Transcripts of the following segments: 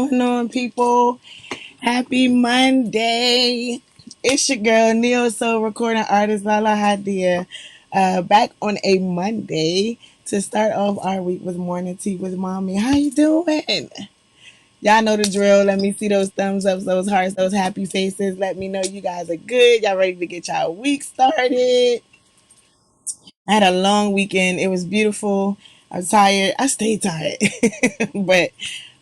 going on, people? Happy Monday. It's your girl, Neo Soul recording artist Lahla-Hadiya, back on a Monday to start off our week with Morning Tea with Mommy. How you doing? Y'all know the drill. Let me see those thumbs ups, those hearts, those happy faces. Let me know you guys are good. Y'all ready to get y'all week started. I had a long weekend. It was beautiful. I was tired. I stayed tired, but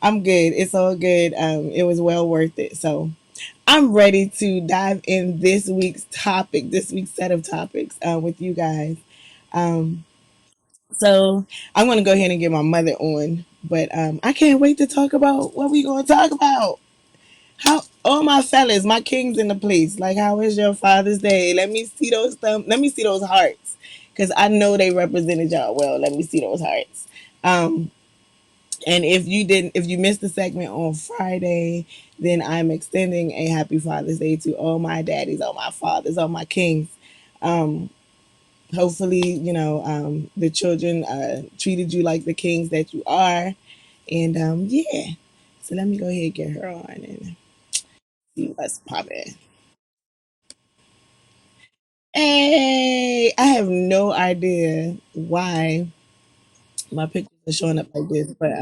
I'm good. It's all good. It was well worth it. So I'm ready to dive in this week's topic, this week's set of topics with you guys. Um, so I'm going to go ahead and get my mother on, but I can't wait to talk about what we going to talk about. How all my fellas, my kings in the place. Like, how was your Father's Day? Let me see those Let me see those hearts, because I know they represented y'all well. Let me see those hearts. Um, and if you missed the segment on Friday, then I'm extending a happy Father's Day to all my daddies, all my fathers, all my kings. Um, hopefully, the children treated you like the kings that you are, and yeah. So let me go ahead and get her on and see what's popping. Hey, I have no idea why my pictures are showing up like this, but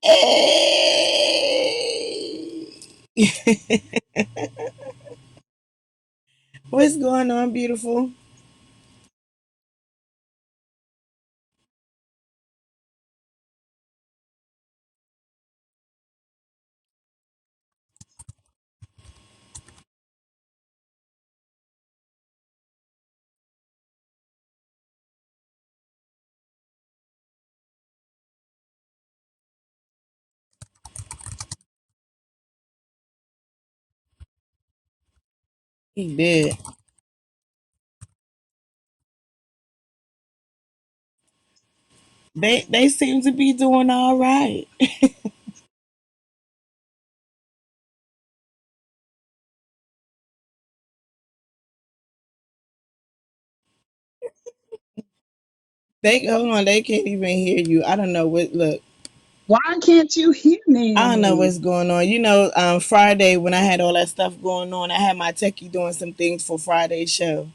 hey. What's going on, beautiful? He did. They seem to be doing all right. They hold on, they can't even hear you. I don't know what look. Why can't you hear I don't know me? what's going on. Friday when I had all that stuff going on, I had my techie doing some things for Friday's show.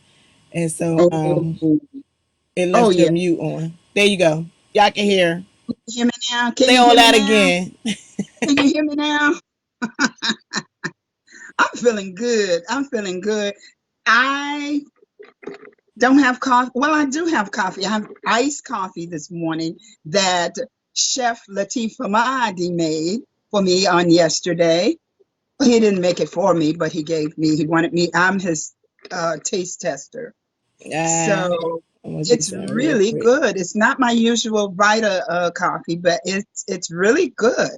And so Oh, it oh left your yeah. mute on. There you go. Y'all can hear. Can you hear me now? Can Say you all hear me that now? again. Can you hear me now? I'm feeling good. I'm feeling good. I don't have coffee. Well, I do have coffee. I have iced coffee this morning that Chef Latif Hamadi made for me on yesterday. He didn't make it for me, but he gave me. He wanted me. I'm his taste tester. Ah, So I'm gonna do it's something real really quick. good. It's not my usual Vita coffee, but it's really good.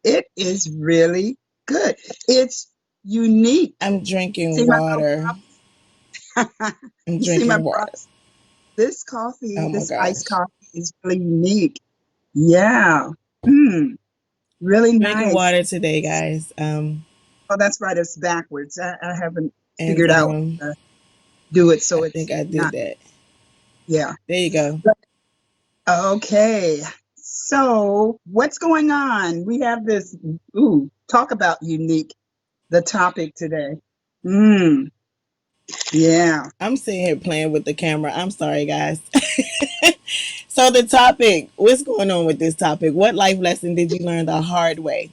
It is really good. It's unique. I'm drinking See my water. I'm you see my drinking water. props. This coffee, Oh my this iced gosh. coffee, is really unique. Yeah. Mm, really Drinking nice. water today, guys. Oh, that's right. It's backwards. I haven't And figured out do it I so think it's I did not. that. Yeah. There you go. Okay. So what's going on? We have this, talk about unique, the topic today. Mm, yeah. I'm sitting here playing with the camera. I'm sorry, guys. So the topic, what's going on with this topic? What life lesson did you learn the hard way?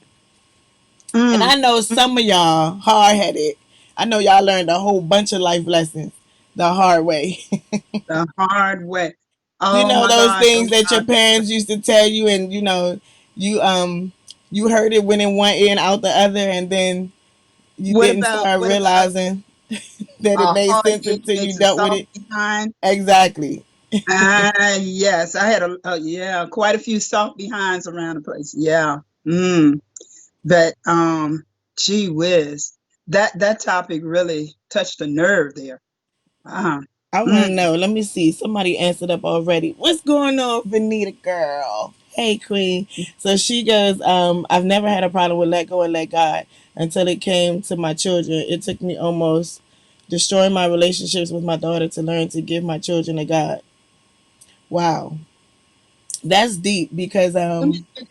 And Mm, I know mm, some of y'all hard headed. I know y'all learned a whole bunch of life lessons the hard way. the hard way. You Oh know my those gosh. Oh things that my your parents used to tell you, and you heard it went in one ear and out the other, and then you didn't start what about realizing that it a made hard sense head until you makes a dealt with soft it. behind? Exactly. Ah, yes. I had yeah, quite a few soft behinds around the place. Yeah. Mm. But gee whiz. That topic really touched a nerve there. Uh-huh. I want to Mm. know. Let me see. Somebody answered up already. What's going on, Vanita girl? Hey, Queen. So she goes, I've never had a problem with let go and let God until it came to my children. It took me almost destroying my relationships with my daughter to learn to give my children to God. Wow. That's deep because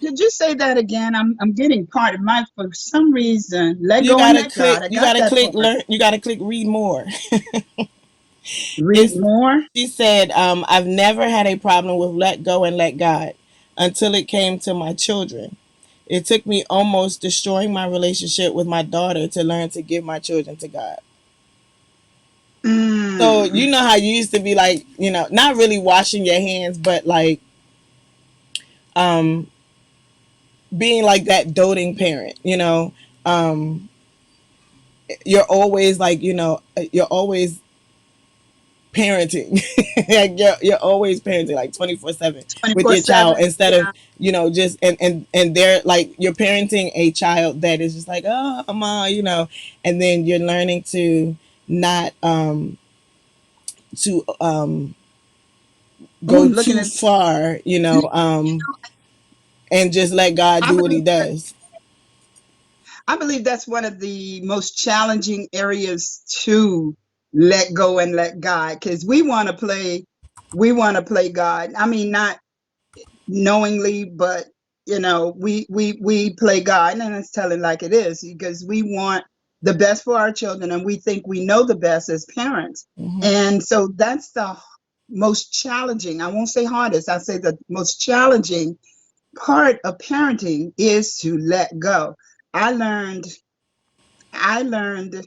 Could you say that again? I'm getting part of my, for some reason, let you go and gotta let God. click I you got gotta that click part. learn you gotta click read more. Read It's more. she said, I've never had a problem with let go and let God until it came to my children. It took me almost destroying my relationship with my daughter to learn to give my children to God. So Mm. you know how you used to be like, not really washing your hands, but like um being like that doting parent, Um you're always like, you're always parenting. Like you're always parenting like 24/7 with your child 24/7. instead of, Yeah. just and they're like you're parenting a child that is just like, oh mama, and then you're learning to not to Oh, go I'm looking too at. far, and just let God I do what he believe does. I believe that's one of the most challenging areas to let go and let God, because we want to play God. I mean, not knowingly, but we play God, and it's telling like it is, because we want the best for our children, and we think we know the best as parents. Hmm. And so that's the most challenging. I won't say hardest. I say the most challenging part of parenting is to let go. I learned I learned,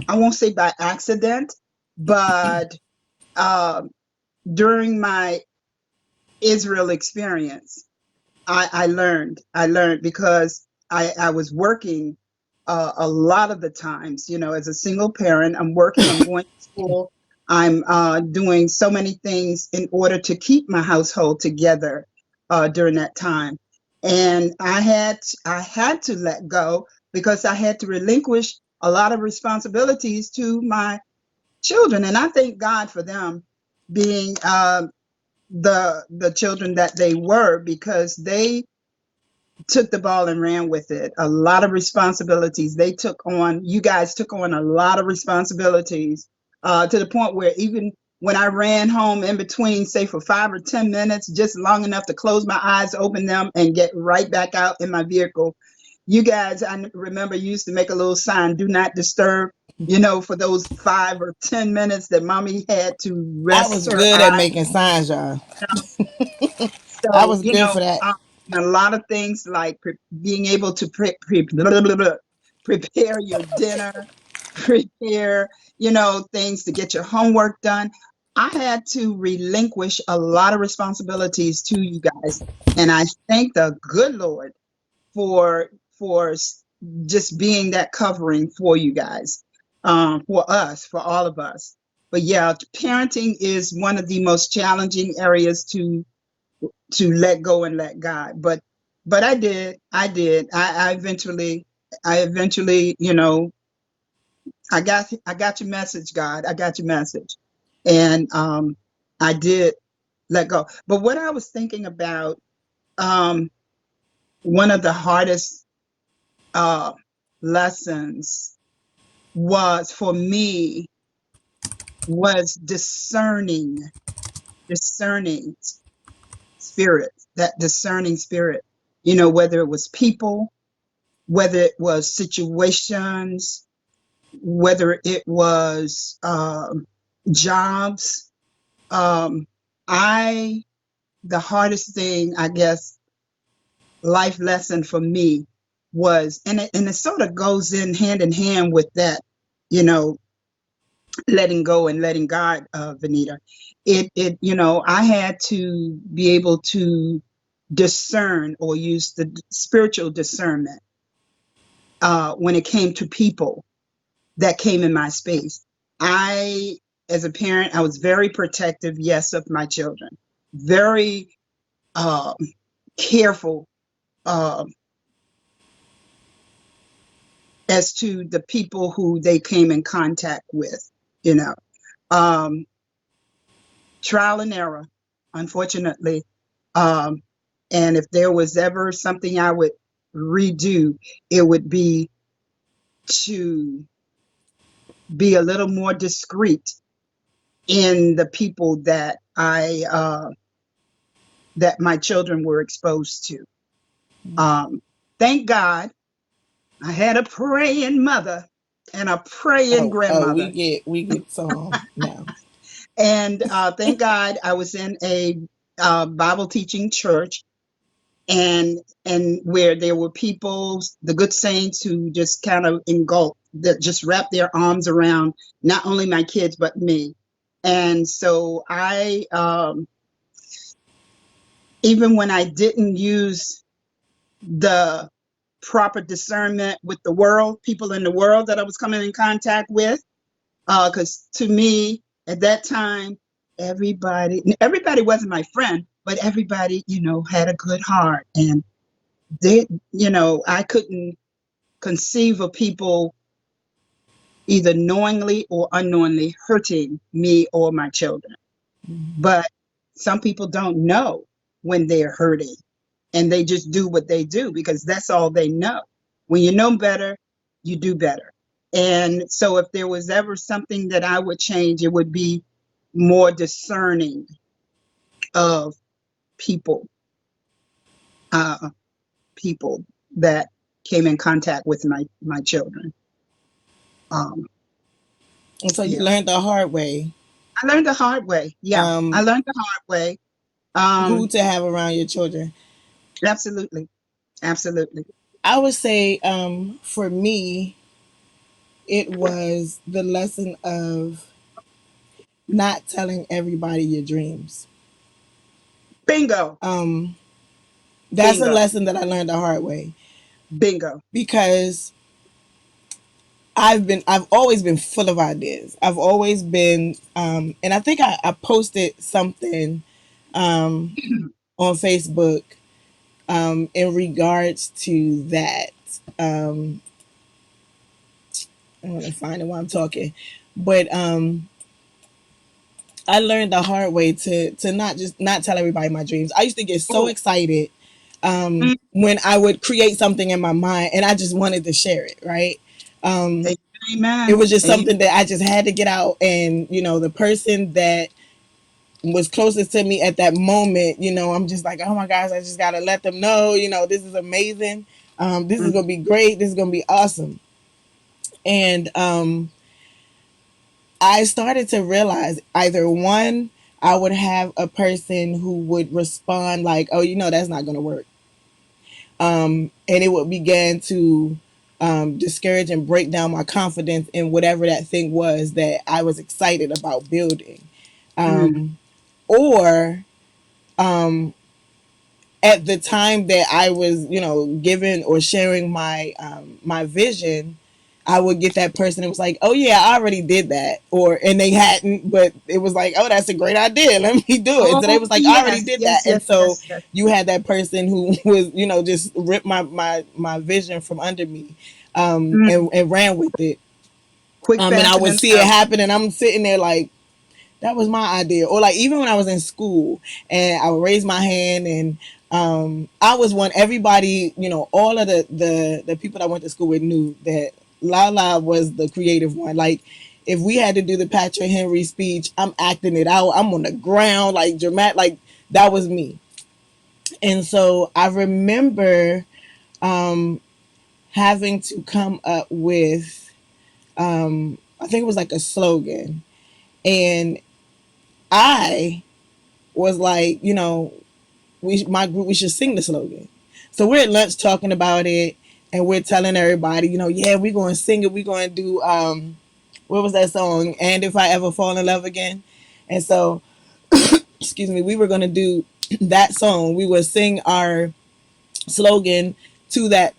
I won't say by accident, but um, during my Israel experience, I learned because I was working a lot of the times, as a single parent. I'm working, I'm going to school, I'm doing so many things in order to keep my household together during that time. And I had to let go because I had to relinquish a lot of responsibilities to my children. And I thank God for them being the children that they were, because they took the ball and ran with it. A lot of responsibilities they took on. You guys took on a lot of responsibilities, to the point where even when I ran home in between, say for 5 or 10 minutes, just long enough to close my eyes, open them, and get right back out in my vehicle, you guys, I remember, used to make a little sign, "Do not disturb." For those 5 or 10 minutes that mommy had to I rest was her good at eyes. making signs, y'all. I So, was good for that. a lot of things like being able to blah, blah, blah, blah, prepare your dinner, prepare, things to get your homework done. I had to relinquish a lot of responsibilities to you guys. And I thank the good Lord for, just being that covering for you guys, for us, for all of us. But yeah, parenting is one of the most challenging areas to let go and let God. But I did. I eventually, I got your message, God. I got your message. And I did let go. But what I was thinking about, um, one of the hardest uh, lessons was for me was discerning spirit, that discerning spirit, whether it was people, whether it was situations, whether it was jobs. Um, I, the hardest thing, I guess, life lesson for me was, and it sort of goes in hand with that, you know, letting go and letting God, Vanita. I had to be able to discern, or use the spiritual discernment, when it came to people that came in my space. I, as a parent, I was very protective, yes, of my children, very um, careful um, as to the people who they came in contact with, you know. Um, Trial and error, unfortunately. Um, And if there was ever something I would redo, it would be to be a little more discreet in the people that my children were exposed to. Thank God I had a praying mother and a praying Oh, grandmother. we get song now. And thank God I was in a Bible teaching church, and where there were people, the good saints, who just kind of engulfed, that just wrapped their arms around not only my kids but me. And so I, even when I didn't use the proper discernment with the world, people in the world that I was coming in contact with, because to me at that time, everybody wasn't my friend, but everybody, had a good heart. And they, I couldn't conceive of people either knowingly or unknowingly hurting me or my children. But some people don't know when they're hurting, and they just do what they do because that's all they know. When you know better, you do better. And so if there was ever something that I would change, it would be more discerning of people, uh, people that came in contact with my children. Um, And so you yeah, learned the hard way, I learned the hard way. Yeah, I um, learned the hard way. who Um, to have around your children. absolutely, absolutely. I would say, for me, it was the lesson of not telling everybody your dreams. Bingo, Um, that's a bingo, lesson that I learned the hard way bingo. because I've always been full of ideas. I've always been, and I think I posted something um, on Facebook in regards to that. Um, I want to find it while I'm talking, but I learned the hard way to not just not tell everybody my dreams. I used to get so Oh, excited mm, when I would create something in my mind and I just wanted to share it. Right. It amen. was just Amen. something that I just had to get out, and the person that was closest to me at that moment, I'm just like, oh my gosh, I just gotta let them know, this is amazing. This is Mm, gonna be great. This is gonna be awesome. And I started to realize either one, I would have a person who would respond like, oh, that's not gonna work. And it would begin to discourage and break down my confidence in whatever that thing was that I was excited about building. mm. Or at the time that I was, giving or sharing my vision, I would get that person. It was like, oh yeah, I already did that, and they hadn't, but it was like, oh, that's a great idea. Let me do it. And so they Oh, was like, I already yes, did that, yes, and yes, so yes, yes. you had that person who was, just ripped my vision from under me, Mm. and ran with it. Quick, And I fast, and would in see it style. happen, and I'm sitting there like, that was my idea. Or like even when I was in school and I would raise my hand, and I was one. Everybody, all of the people that I went to school with knew that Lala was the creative one. Like if we had to do the Patrick Henry speech, I'm acting it out. I'm on the ground like dramatic. Like that was me. And so I remember having to come up with I think it was like a slogan, and I was like, my group, we should sing the slogan. So we're at lunch talking about it, and we're telling everybody, yeah, we're going to sing it. We're going to do what was that song? And if I ever fall in love again. And so, excuse me, we were going to do that song. We would sing our slogan to that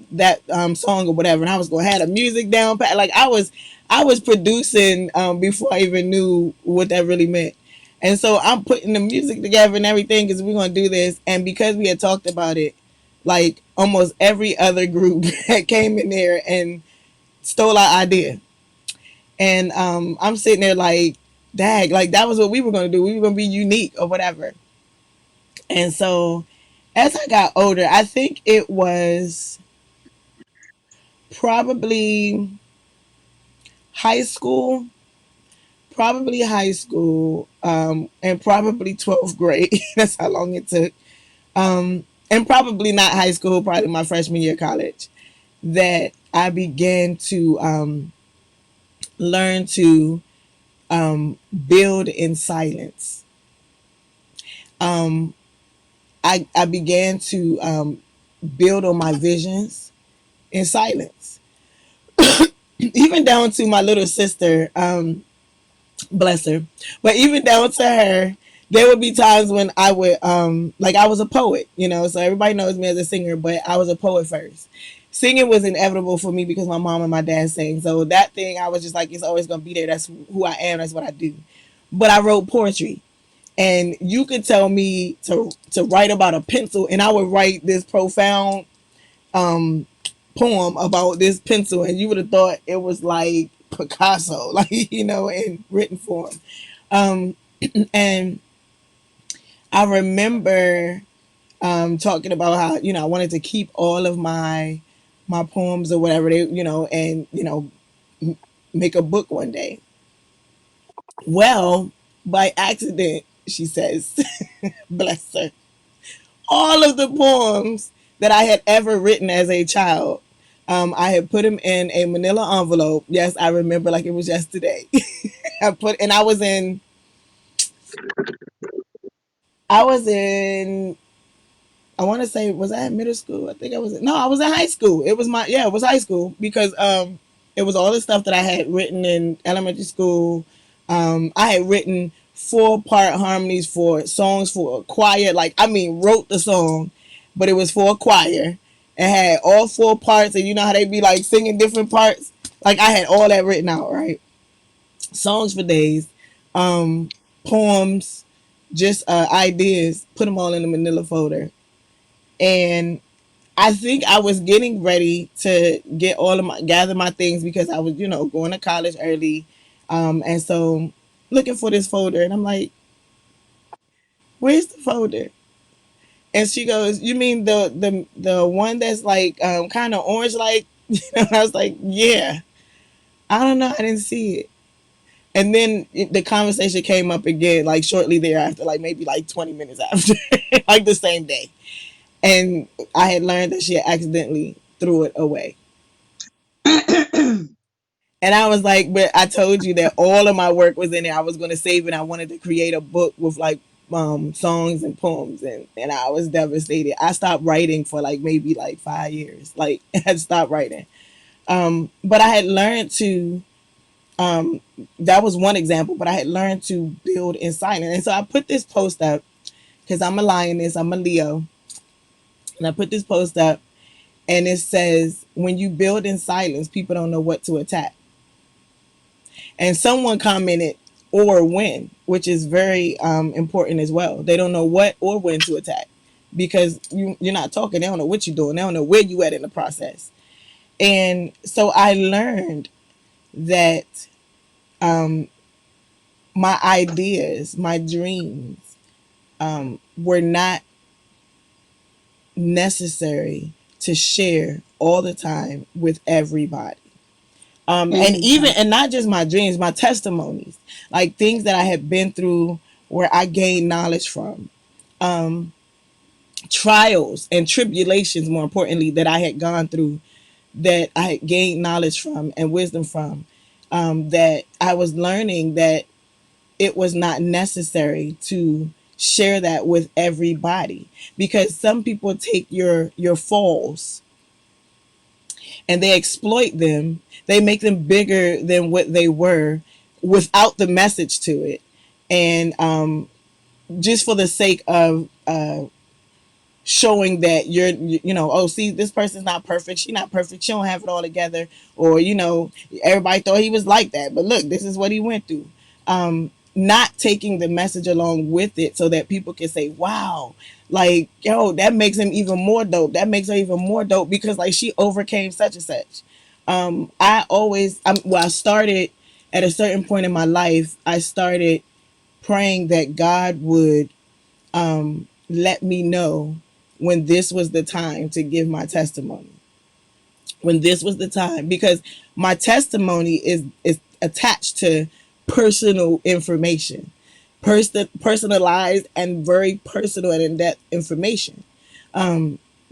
song or whatever, and I was going to have the music down pat. Like I was producing before I even knew what that really meant. And so I'm putting the music together and everything because we're going to do this. And because we had talked about it, like almost every other group that came in there and stole our idea. And I'm sitting there like, dag, like that was what we were going to do. We were going to be unique or whatever. And so As I got older, I think it was probably high school, and probably 12th grade. That's how long it took. And probably not high school, probably my freshman year of college, that I began to learn to build in silence. Um, I began to build on my visions in silence, even down to my little sister. Bless her. But even down to her, there would be times when I would like I was a poet, so everybody knows me as a singer, but I was a poet first. Singing was inevitable for me because my mom and my dad sang. So that thing I was just like, it's always gonna be there. That's who I am, that's what I do. But I wrote poetry. And you could tell me to write about a pencil, and I would write this profound um poem about this pencil, and you would have thought it was like Picasso, like in written form. Um, and I remember talking about how I wanted to keep all of my poems or whatever they and make a book one day. Well, by accident, she says, bless her, all of the poems that I had ever written as a child. I had put them in a manila envelope. Yes, I remember like it was yesterday. And I was in I want to say, was I in middle school? I think no, I was in high school. It was high school because it was all the stuff that I had written in elementary school. I had written 4-part harmonies for songs for a choir. Like, I mean, wrote the song, but it was for a choir. It had all 4 parts, and you know how they be like singing different parts. Like, I had all that written out, right? Songs for days, um, poems, just ideas. Put them all in a manila folder, and I think I was getting ready to gather my things because I was, going to college early. And so looking for this folder, and I'm like, where's the folder? And she goes, you mean the one that's like kind of orange like? And I was like, yeah. I don't know, I didn't see it. And then the conversation came up again, like shortly thereafter, like maybe like 20 minutes after, like the same day. And I had learned that she had accidentally threw it away. And I was like, but I told you that all of my work was in there. I was going to save it. I wanted to create a book with like songs and poems. And I was devastated. I stopped writing for like maybe like 5 years. Like, I had stopped writing. But I had learned to, um, that was one example, but I had learned to build in silence. And so I put this post up because I'm a lioness, I'm a Leo. And I put this post up, and it says, when you build in silence, people don't know what to attack. And someone commented, or when, which is very important as well. They don't know what or when to attack because you're not talking. They don't know what you're doing. They don't know where you at in the process. And so I learned that um, my ideas, my dreams, were not necessary to share all the time with everybody. And even, Amen. and not just my dreams, my testimonies, like things that I had been through where I gained knowledge from, um, trials and tribulations, more importantly, that I had gone through, that I had gained knowledge from and wisdom from, that I was learning that it was not necessary to share that with everybody because some people take your falls and they exploit them. They make them bigger than what they were without the message to it. And just for the sake of showing that oh, see, this person's not perfect. She's not perfect. She don't have it all together. Or, everybody thought he was like that. But look, this is what he went through. Not taking the message along with it so that people can say, wow, like, yo, that makes him even more dope. That makes her even more dope because, like, she overcame such and such. I started at a certain point in my life, I started praying that God would let me know when this was the time to give my testimony, when this was the time, because my testimony is attached to personal information, personalized and very personal and in-depth information,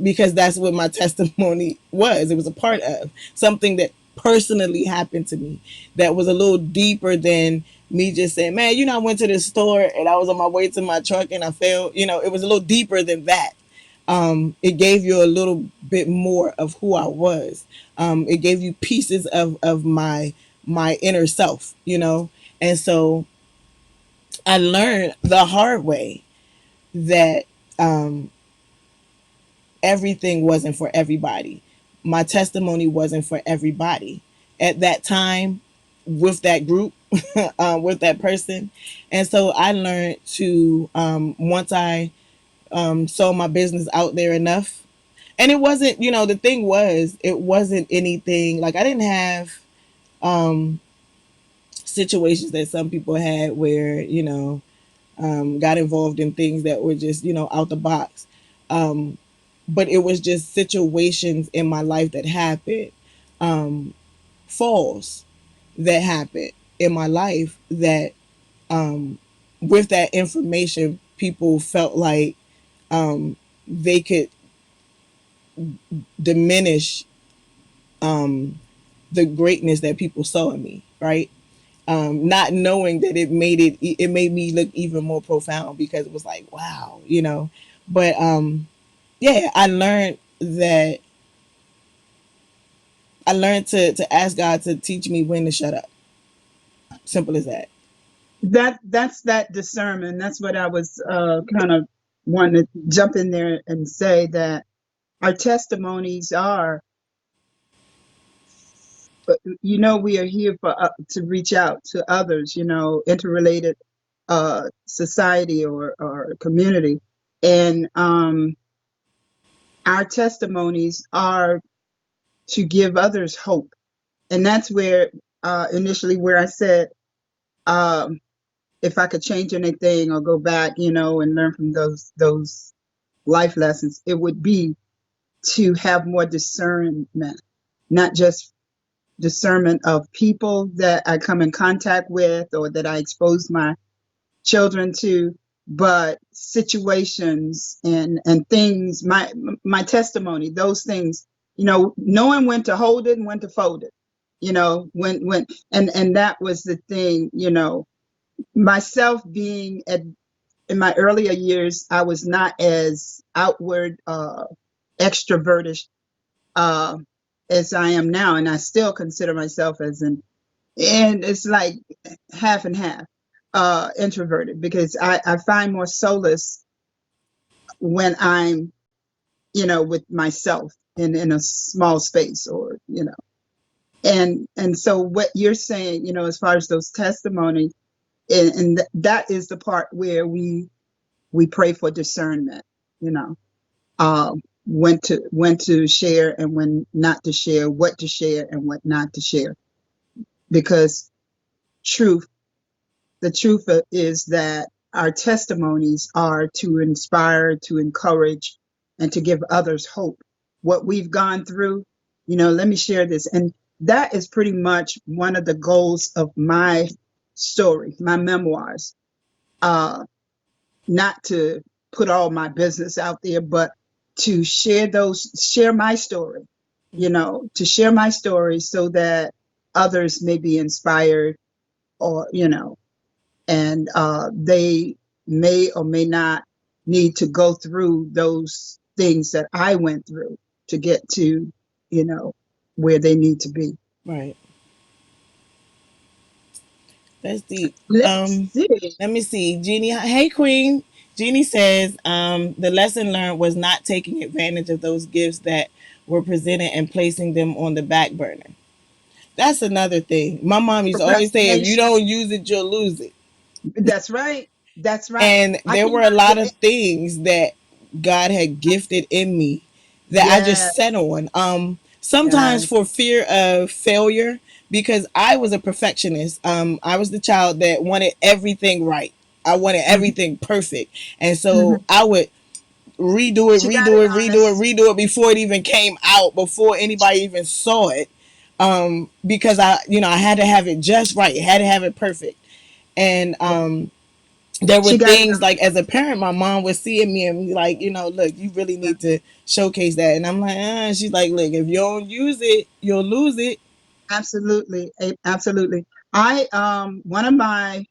because that's what my testimony was. It was a part of something that personally happened to me, that was a little deeper than me just saying, man, I went to the store and I was on my way to my truck and I fell. It was a little deeper than that. It gave you a little bit more of who I was. It gave you pieces of my inner self, and so I learned the hard way that um, everything wasn't for everybody. My testimony wasn't for everybody at that time, with that group, with that person. And so I learned to, once I saw my business out there enough, and it wasn't, the thing was, it wasn't anything like, I didn't have um, situations that some people had where, got involved in things that were just, out the box. Um, but it was just situations in my life that happened, um, falls that happened in my life that, um, with that information, people felt like they could diminish the greatness that people saw in me, right? Not knowing that it made me look even more profound, because it was like, wow, But yeah, I learned to ask God to teach me when to shut up. Simple as that. That's that discernment. That's what I was kind of wanting to jump in there and say, that our testimonies are, we are here for to reach out to others, interrelated society or community, and our testimonies are to give others hope. And that's where initially where I said, um, if I could change anything or go back, and learn from those life lessons, it would be to have more discernment, not just discernment of people that I come in contact with or that I expose my children to, but situations and things, my testimony, those things, knowing when to hold it and when to fold it, when and that was the thing, myself being in my earlier years, I was not as outward extroverted uh, as I am now, and I still consider myself as and it's like half and half introverted, because I find more solace when I'm, with myself in a small space, or and so what you're saying, as far as those testimonies, and that is the part where we pray for discernment, you know, when to share and when not to share, what to share and what not to share, because truth the truth is that our testimonies are to inspire, to encourage, and to give others hope. What we've gone through, let me share this. And that is pretty much one of the goals of my story, my memoirs. Not to put all my business out there, but to share my story, to share my story so that others may be inspired, or, and they may or may not need to go through those things that I went through to get to, where they need to be. Right. That's deep. Let's Um, see. Let me see. Jeannie, hey Queen. Jeannie says, the lesson learned was not taking advantage of those gifts that were presented and placing them on the back burner. That's another thing. My mom used to always say, if you Procrastination. don't use it, you'll lose it. That's right. That's right. And I there were a cannot. lot of things that God had gifted in me that I Yeah. just set on. Sometimes Yeah. for fear of failure, because I was a perfectionist. I was the child that wanted everything right. I wanted Mhm, everything perfect. And so mhm. I would redo it, She got it redo it, redo it, honest. redo it before it even came out, before anybody even saw it. Because I had to have it just right, had to have it perfect. And there were She got it things like, as a parent, my mom was seeing me and be like, look, you really honest. need to showcase that. And I'm like, she's like, look, if you don't use it, you'll lose it. Absolutely. Absolutely. I one of my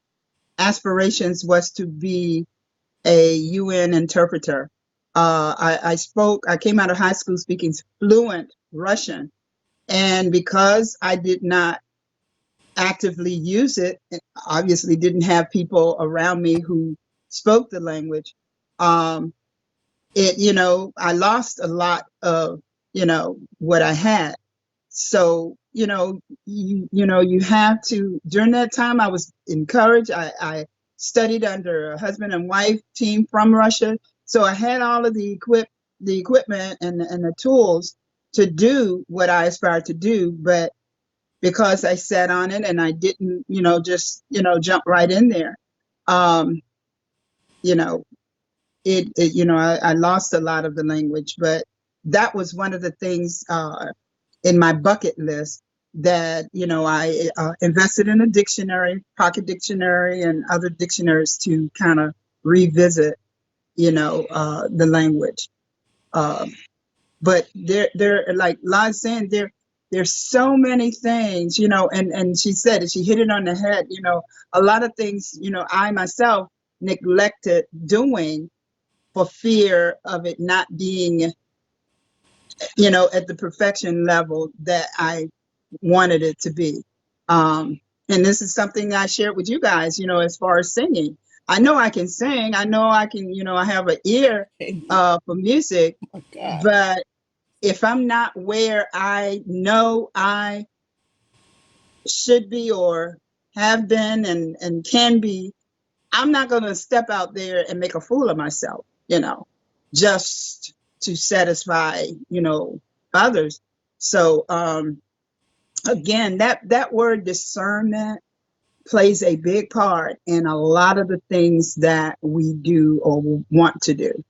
aspirations was to be a UN interpreter. I came out of high school speaking fluent Russian. And because I did not actively use it, and obviously didn't have people around me who spoke the language, um, I lost a lot of, what I had. So, you have to, during that time, I was encouraged. I studied under a husband and wife team from Russia. So I had all of the equipment and the tools to do what I aspired to do. But because I sat on it and I didn't, just, jump right in there, um, you know, I lost a lot of the language, but that was one of the things in my bucket list that I invested in a dictionary, pocket dictionary, and other dictionaries to kind of revisit, the language. Um, but there, like Lon saying, there's so many things, and she said it, she hit it on the head. A lot of things, I myself neglected doing for fear of it not being, at the perfection level that I wanted it to be. And this is something I shared with you guys, as far as singing. I know I can sing. I know I can, I have an ear Oh for music, my God. but if I'm not where I know I should be or have been and can be, I'm not going to step out there and make a fool of myself, just to satisfy, others. So, again, that word discernment plays a big part in a lot of the things that we do or want to do.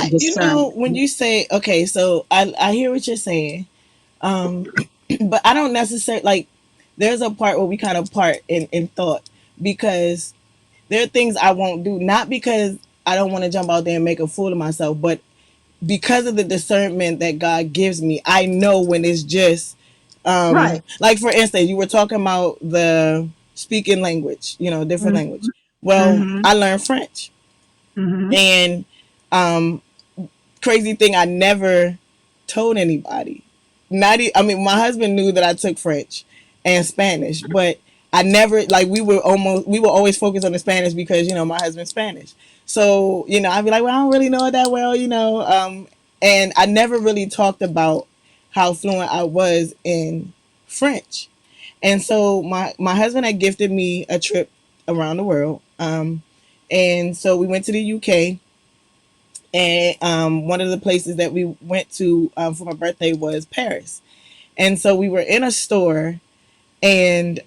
Discernment. When you say, okay, so I hear what you're saying. Um, but I don't necessarily like. There's a part where we kind of part in thought, because there are things I won't do, not because I don't want to jump out there and make a fool of myself, but because of the discernment that God gives me. I know when it's just Right. like, for instance, you were talking about the speaking language, different Mm-hmm. language. Well, Mm-hmm. I learned French, Mm-hmm. and um, crazy thing, I never told anybody. I mean, my husband knew that I took French and Spanish, but I never, like, we were always focused on the Spanish because my husband's Spanish. So I'd be like, well, I don't really know it that well, and I never really talked about how fluent I was in French. And so my husband had gifted me a trip around the world, and so we went to the UK, and one of the places that we went to for my birthday was Paris. And so we were in a store, and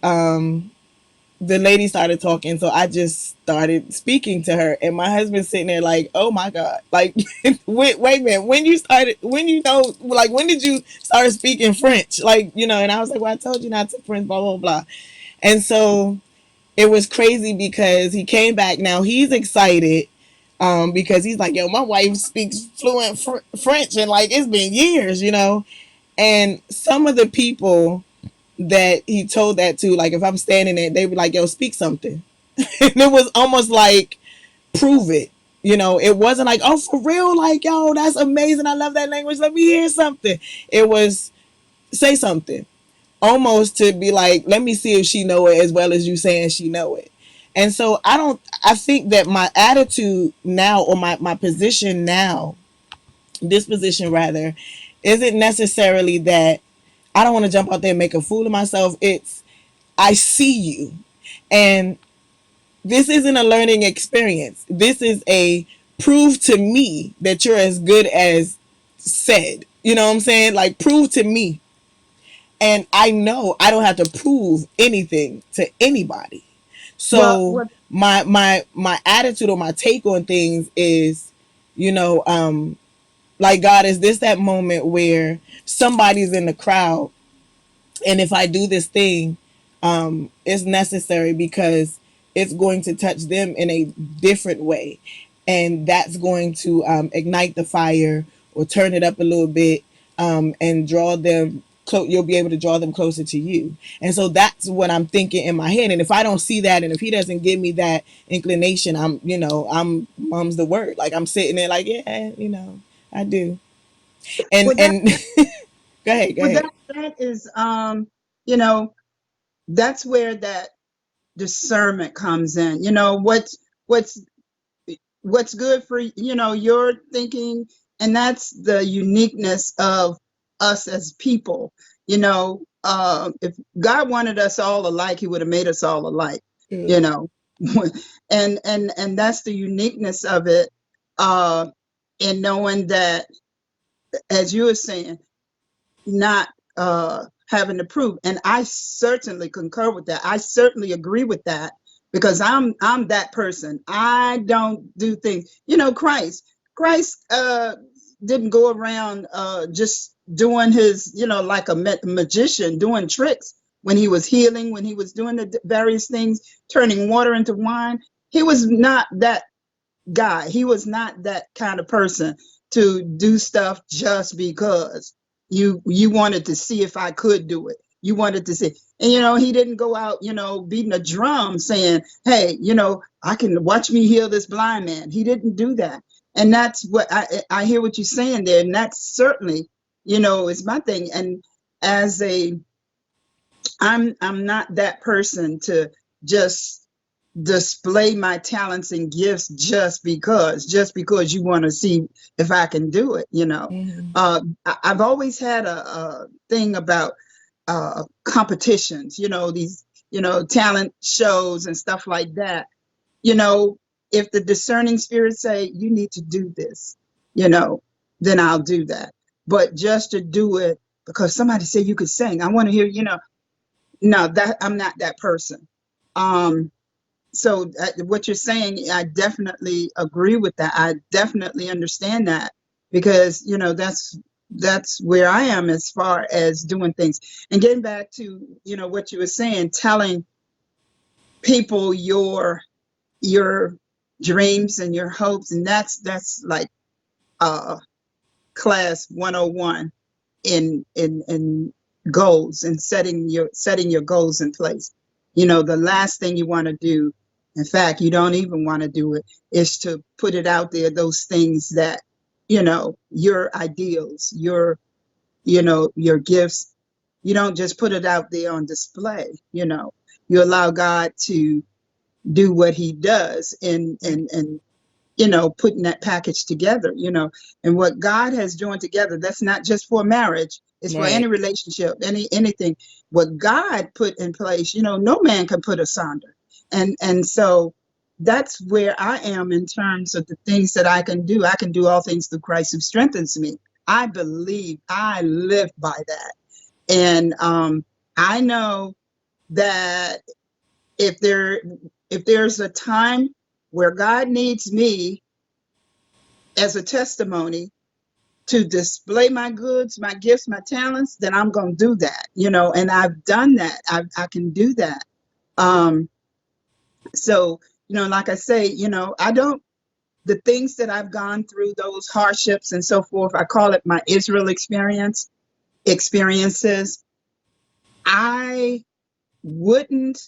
the lady started talking, so I just started speaking to her, and my husband sitting there like, oh my God, like, wait a minute, when did you start speaking French, like, and I was like, well, I told you not to French, blah blah blah. And so it was crazy because he came back. Now he's excited, because he's like, yo, my wife speaks fluent French, and like, it's been years. And some of the people that he told that to, like, if I'm standing there, they were like, yo, speak something. And it was almost like, prove it. It wasn't like, oh, for real, like, yo, that's amazing, I love that language, let me hear something. It was, say something, almost to be like, let me see if she know it as well as you saying she know it. And so I think that my attitude now, or my position now, this position rather, isn't necessarily that I don't want to jump out there and make a fool of myself. It's, I see you, and this isn't a learning experience. This is a, prove to me that you're as good as said. You know what I'm saying? Like, prove to me. And I know I don't have to prove anything to anybody. Well, So my attitude or my take on things is, You know, like, God, is this that moment where somebody's in the crowd, and if I do this thing, it's necessary because it's going to touch them in a different way, and that's going to ignite the fire or turn it up a little bit, and draw them. You'll be able to draw them closer to you, and so that's what I'm thinking in my head. And if I don't see that, and if He doesn't give me that inclination, I'm mum's the word. Like, I'm sitting there, like, yeah, I do. And Well, and go ahead, go well, ahead. that is, you know, that's where that discernment comes in. What's what's good for your thinking, and that's the uniqueness of us as people. If God wanted us all alike, He would have made us all alike. True. You know, and that's the uniqueness of it. Uh, in knowing that, as you were saying, not having to prove. And I certainly concur with that. I certainly agree with that because I'm that person. I don't do things. Christ didn't go around just doing his, like a magician, doing tricks when he was healing, when he was doing the various things, turning water into wine. He was not that guy. He was not that kind of person to do stuff just because you wanted to see if I could do it. You wanted to see. And he didn't go out, beating a drum saying, "Hey, I can watch me heal this blind man." He didn't do that. And that's what I hear what you're saying there. And that's certainly, is my thing. And as a I'm not that person to just display my talents and gifts just because you want to see if I can do it. Mm-hmm. I've always had a thing about competitions. These talent shows and stuff like that. you know if the discerning spirits say you need to do this, you know then I'll do that. But just to do it because somebody said you could sing, I want to hear. No, that I'm not that person. Um, so what you're saying, I definitely agree with that. I definitely understand that because that's where I am as far as doing things. And getting back to what you were saying, telling people your dreams and your hopes, and that's like uh class 101 in goals and setting your goals in place. The last thing you want to do, in fact, you don't even want to do it, is to put it out there, those things that, your ideals, your gifts. You don't just put it out there on display. You allow God to do what He does and putting that package together. And what God has joined together, that's not just for marriage, it's for any Right. relationship, anything. What God put in place, no man can put asunder. And so that's where I am in terms of the things that I can do. I can do all things through Christ who strengthens me. I believe, I live by that. And I know that if there's a time where God needs me as a testimony to display my goods, my gifts, my talents, then I'm going to do that, and I've done that. I can do that. Um, so, like I say, I don't, the things that I've gone through, those hardships and so forth, I call it my Israel experiences. I wouldn't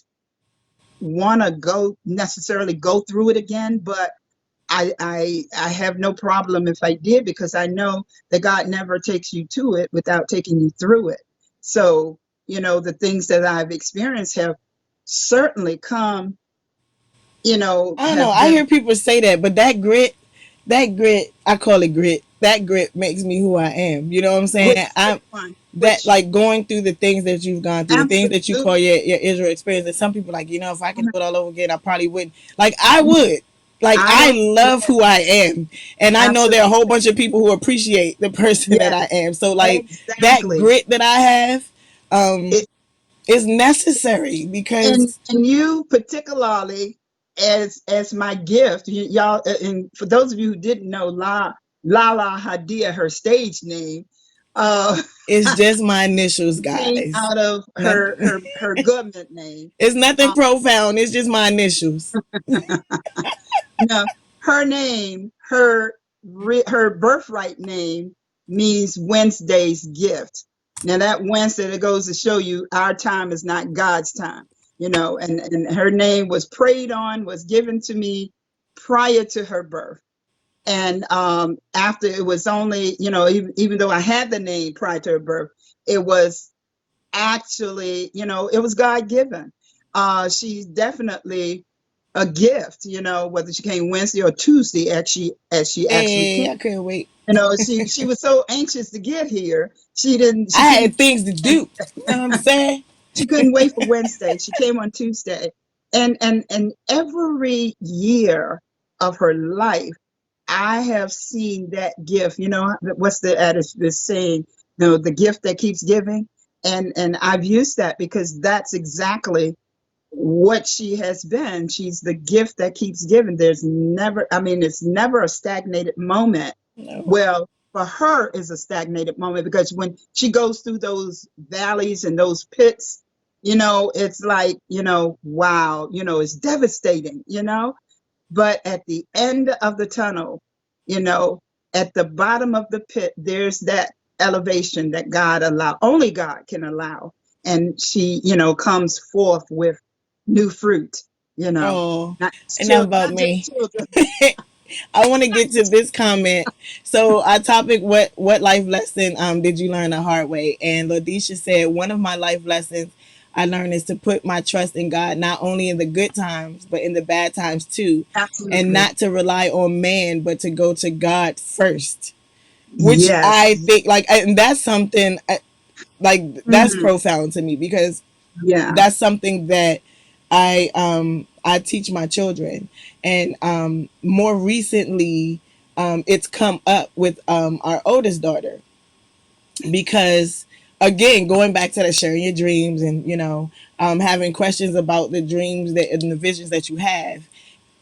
want to go necessarily go through it again, but I have no problem if I did, because I know that God never takes you to it without taking you through it. So, the things that I've experienced have certainly come, I don't know. have I been hear people say that, but that grit, I call it grit. That grit makes me who I am. You know what I'm saying? I'm that, which like, going through the things that you've gone through, the things that you call absolutely, your Israel experience. And some people, like, if I could do it all over again, I probably wouldn't. Like, I would. Like, I I don't, love yeah, who I am, and I know there are a absolutely, whole bunch of people who appreciate the person that I yes, am. So, like, that exactly. grit that I have, um, It, is necessary and because and you particularly. as my gift. Y'all, and for those of you who didn't know, Lahla-Hadiya, her stage name, uh, It's just my initials, came guys. out of Nothing. her government name. It's nothing Uh, profound. It's just my initials. no, her name, her birthright name means Wednesday's gift. Now that Wednesday, that goes to show you our time is not God's time, and her name was prayed on, was given to me prior to her birth. And after, it was only, even though I had the name prior to her birth, it was actually, it was God given. She's definitely a gift, whether she came Wednesday or Tuesday, as she actually came. Hey, I couldn't wait. She was so anxious to get here. She didn't, she I had couldn't, things to do. You know what I'm saying? she couldn't wait for Wednesday. She came on Tuesday. And every year of her life, I have seen that gift. What's the adage, this saying, the gift that keeps giving. And I've used that because that's exactly what she has been. She's the gift that keeps giving. There's never, I mean, it's never a stagnated moment. No. Well, for her is a stagnated moment because when she goes through those valleys and those pits, it's like, wow, it's devastating, but at the end of the tunnel, you know, at the bottom of the pit, there's that elevation that only God can allow. And she, comes forth with new fruit, Oh, not enough children, about not just me. children. I want to get to this comment. So our topic, what life lesson did you learn the hard way? And Ladisha said one of my life lessons I learned is to put my trust in God not only in the good times but in the bad times too, and Absolutely. not to rely on man but to go to God first. Which I Yes. think like, and that's something like that's Mhm. profound to me because Yeah. that's something that I teach my children, and more recently, it's come up with our oldest daughter because again, going back to the sharing your dreams and having questions about the dreams that and the visions that you have,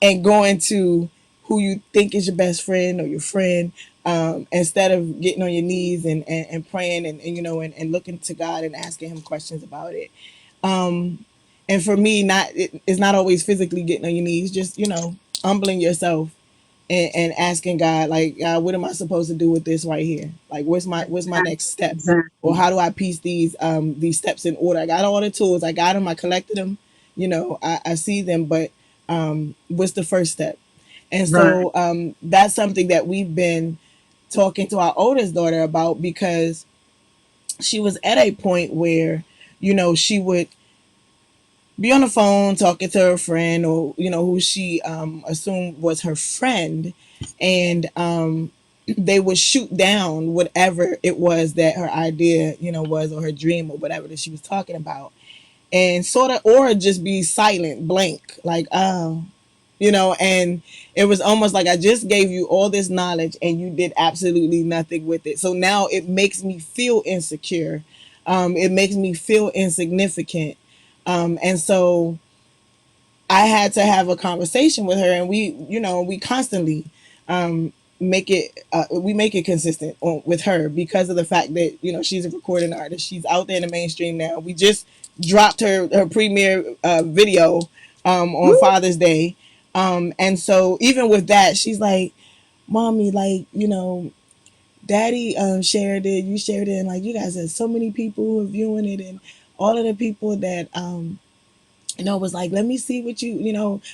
and going to who you think is your best friend or your friend, instead of getting on your knees and praying and looking to God and asking him questions about it. And for me, it's not always physically getting on your knees, just humbling yourself and asking God, like, what am I supposed to do with this right here? Like, what's my next Exactly. step? Or Exactly. how do I piece these steps in order? I got all the tools, I got them, I collected them, I see them, but what's the first step? And Right. so that's something that we've been talking to our oldest daughter about because she was at a point where she would be on the phone talking to her friend, or who she assumed was her friend, and they would shoot down whatever it was that her idea was, or her dream, or whatever that she was talking about, and sort of, or just be silent, blank, like, oh, and it was almost like, I just gave you all this knowledge and you did absolutely nothing with it. So now it makes me feel insecure. It makes me feel insignificant. And so I had to have a conversation with her, and we constantly make it consistent with her because of the fact that she's a recording artist. She's out there in the mainstream now. We just dropped her premiere video on Woo. Father's Day, and so even with that, she's like, "Mommy, like Daddy shared it, you shared it, and like you guys had so many people who are viewing it, and all of the people that was like, let me see what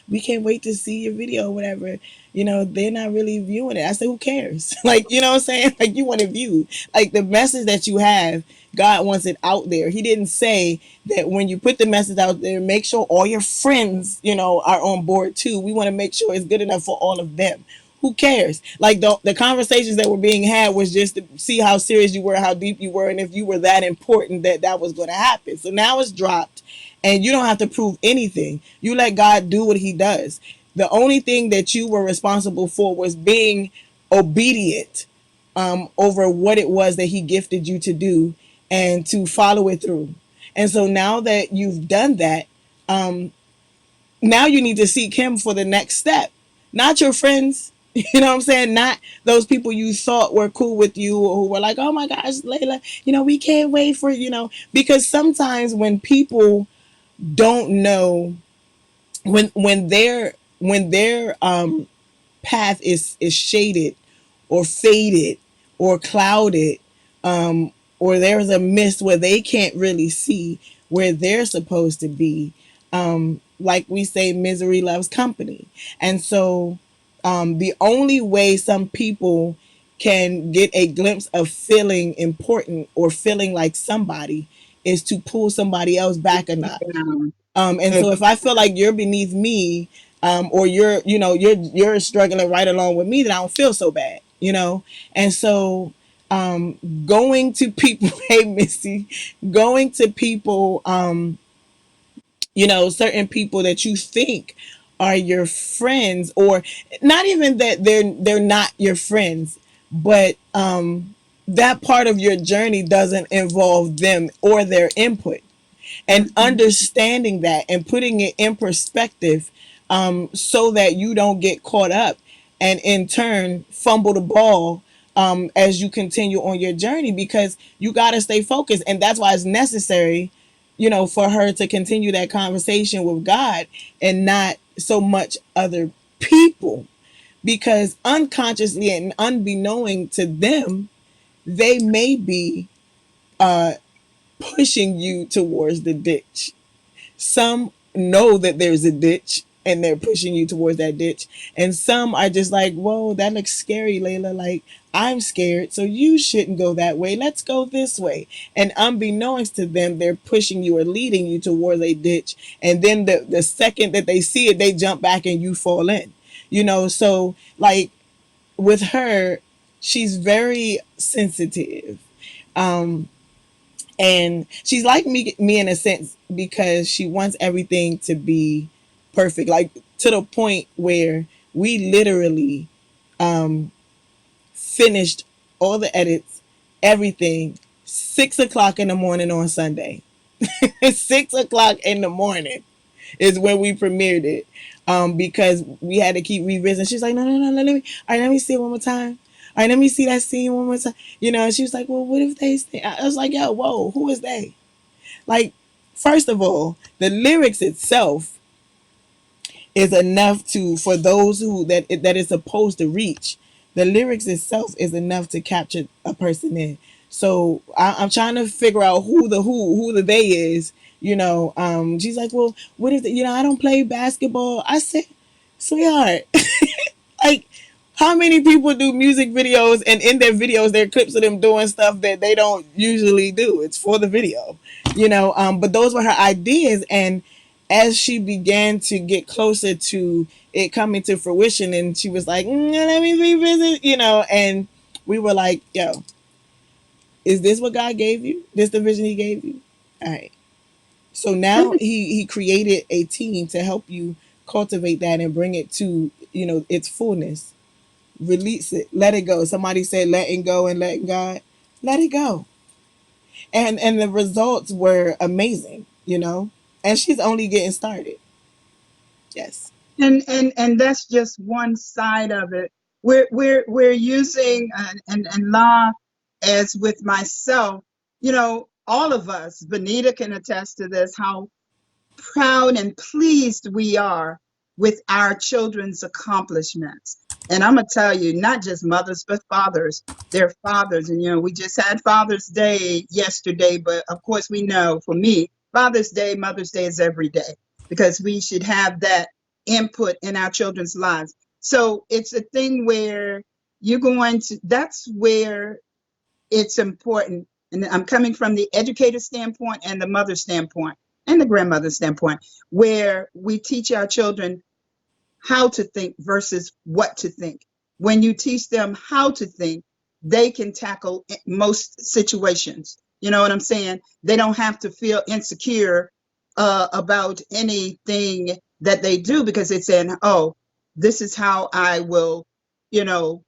we can't wait to see your video or whatever. They're not really viewing it. I said, who cares? Like, what I'm saying? Like, you want to view. Like, the message that you have, God wants it out there. He didn't say that when you put the message out there, make sure all your friends, are on board too. We want to make sure it's good enough for all of them. Who cares? Like, the conversations that were being had was just to see how serious you were, how deep you were, and if you were that important that was going to happen. So now it's dropped, and you don't have to prove anything. You let God do what he does. The only thing that you were responsible for was being obedient over what it was that he gifted you to do, and to follow it through. And so now that you've done that, now you need to seek him for the next step, not your friends. You know what I'm saying? Not those people you thought were cool with you or who were like, oh my gosh, Layla, we can't wait for, because sometimes when people don't know, when their path is shaded or faded or clouded, or there's a mist where they can't really see where they're supposed to be. Like we say, misery loves company. And so the only way some people can get a glimpse of feeling important or feeling like somebody is to pull somebody else back a notch. Um, And so if I feel like you're beneath me, or you're struggling right along with me, then I don't feel so bad. And so going to people, hey Missy, going to people, certain people that you think are your friends, or not even that they're not your friends, but that part of your journey doesn't involve them or their input, and mhm. understanding that and putting it in perspective, so that you don't get caught up and in turn fumble the ball, as you continue on your journey, because you got to stay focused. And that's why it's necessary, for her to continue that conversation with God and not so much other people, because unconsciously and unbeknowing to them, they may be pushing you towards the ditch. Some know that there's a ditch and they're pushing you towards that ditch. And some are just like, whoa, that looks scary, Layla. Like, I'm scared, so you shouldn't go that way. Let's go this way. And unbeknownst to them, they're pushing you or leading you towards a ditch. And then the second that they see it, they jump back and you fall in. So like with her, she's very sensitive. Um, and she's like me in a sense, because she wants everything to be perfect, like to the point where we literally finished all the edits, everything, 6 o'clock in the morning on Sunday. 6 o'clock in the morning is when we premiered it, because we had to keep revisiting. She's like, no, no, no, let me, all right, let me see it one more time. All right, let me see that scene one more time. And she was like, well, what if they stay? I was like, yo, whoa, who is they? Like, first of all, the lyrics itself is enough to, for those who that is supposed to reach. The lyrics itself is enough to capture a person in. So I'm trying to figure out who the they is. She's like, well, what is it? I don't play basketball. I said, sweetheart, like, how many people do music videos, and in their videos there are clips of them doing stuff that they don't usually do? It's for the video. But those were her ideas. And as she began to get closer to it coming to fruition, and she was like, let me revisit, and we were like, yo, is this what God gave you? This the vision he gave you? All right. So now he created a team to help you cultivate that and bring it to, its fullness. Release it, let it go. Somebody said letting go and letting God. Let it go. And the results were amazing, and she's only getting started. Yes. And that's just one side of it. We're using and law, as with myself, all of us, Benita can attest to this, how proud and pleased we are with our children's accomplishments. And I'm gonna tell you, not just mothers, but fathers. They're fathers, and we just had Father's Day yesterday. But of course, we know, for me, Father's Day, Mother's Day is every day, because we should have that input in our children's lives. So it's a thing where you're going to. That's where it's important. And I'm coming from the educator standpoint and the mother standpoint and the grandmother standpoint, where we teach our children how to think versus what to think. When you teach them how to think, they can tackle most situations. You know what I'm saying? They don't have to feel insecure about anything that they do, because they're saying, oh, this is how I will,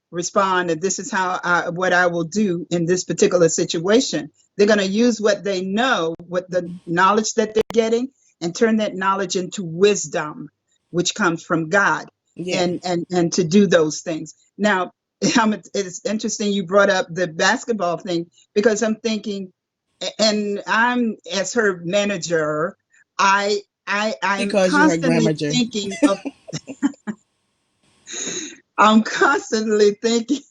respond, and this is what I will do in this particular situation. They're going to use what they know, what the knowledge that they're getting, and turn that knowledge into wisdom. which comes from God, Yeah. and to do those things. Now, it's interesting you brought up the basketball thing, because I'm thinking, and I'm, as her manager, She I'm calls you her constantly grandmother. thinking of, I'm constantly thinking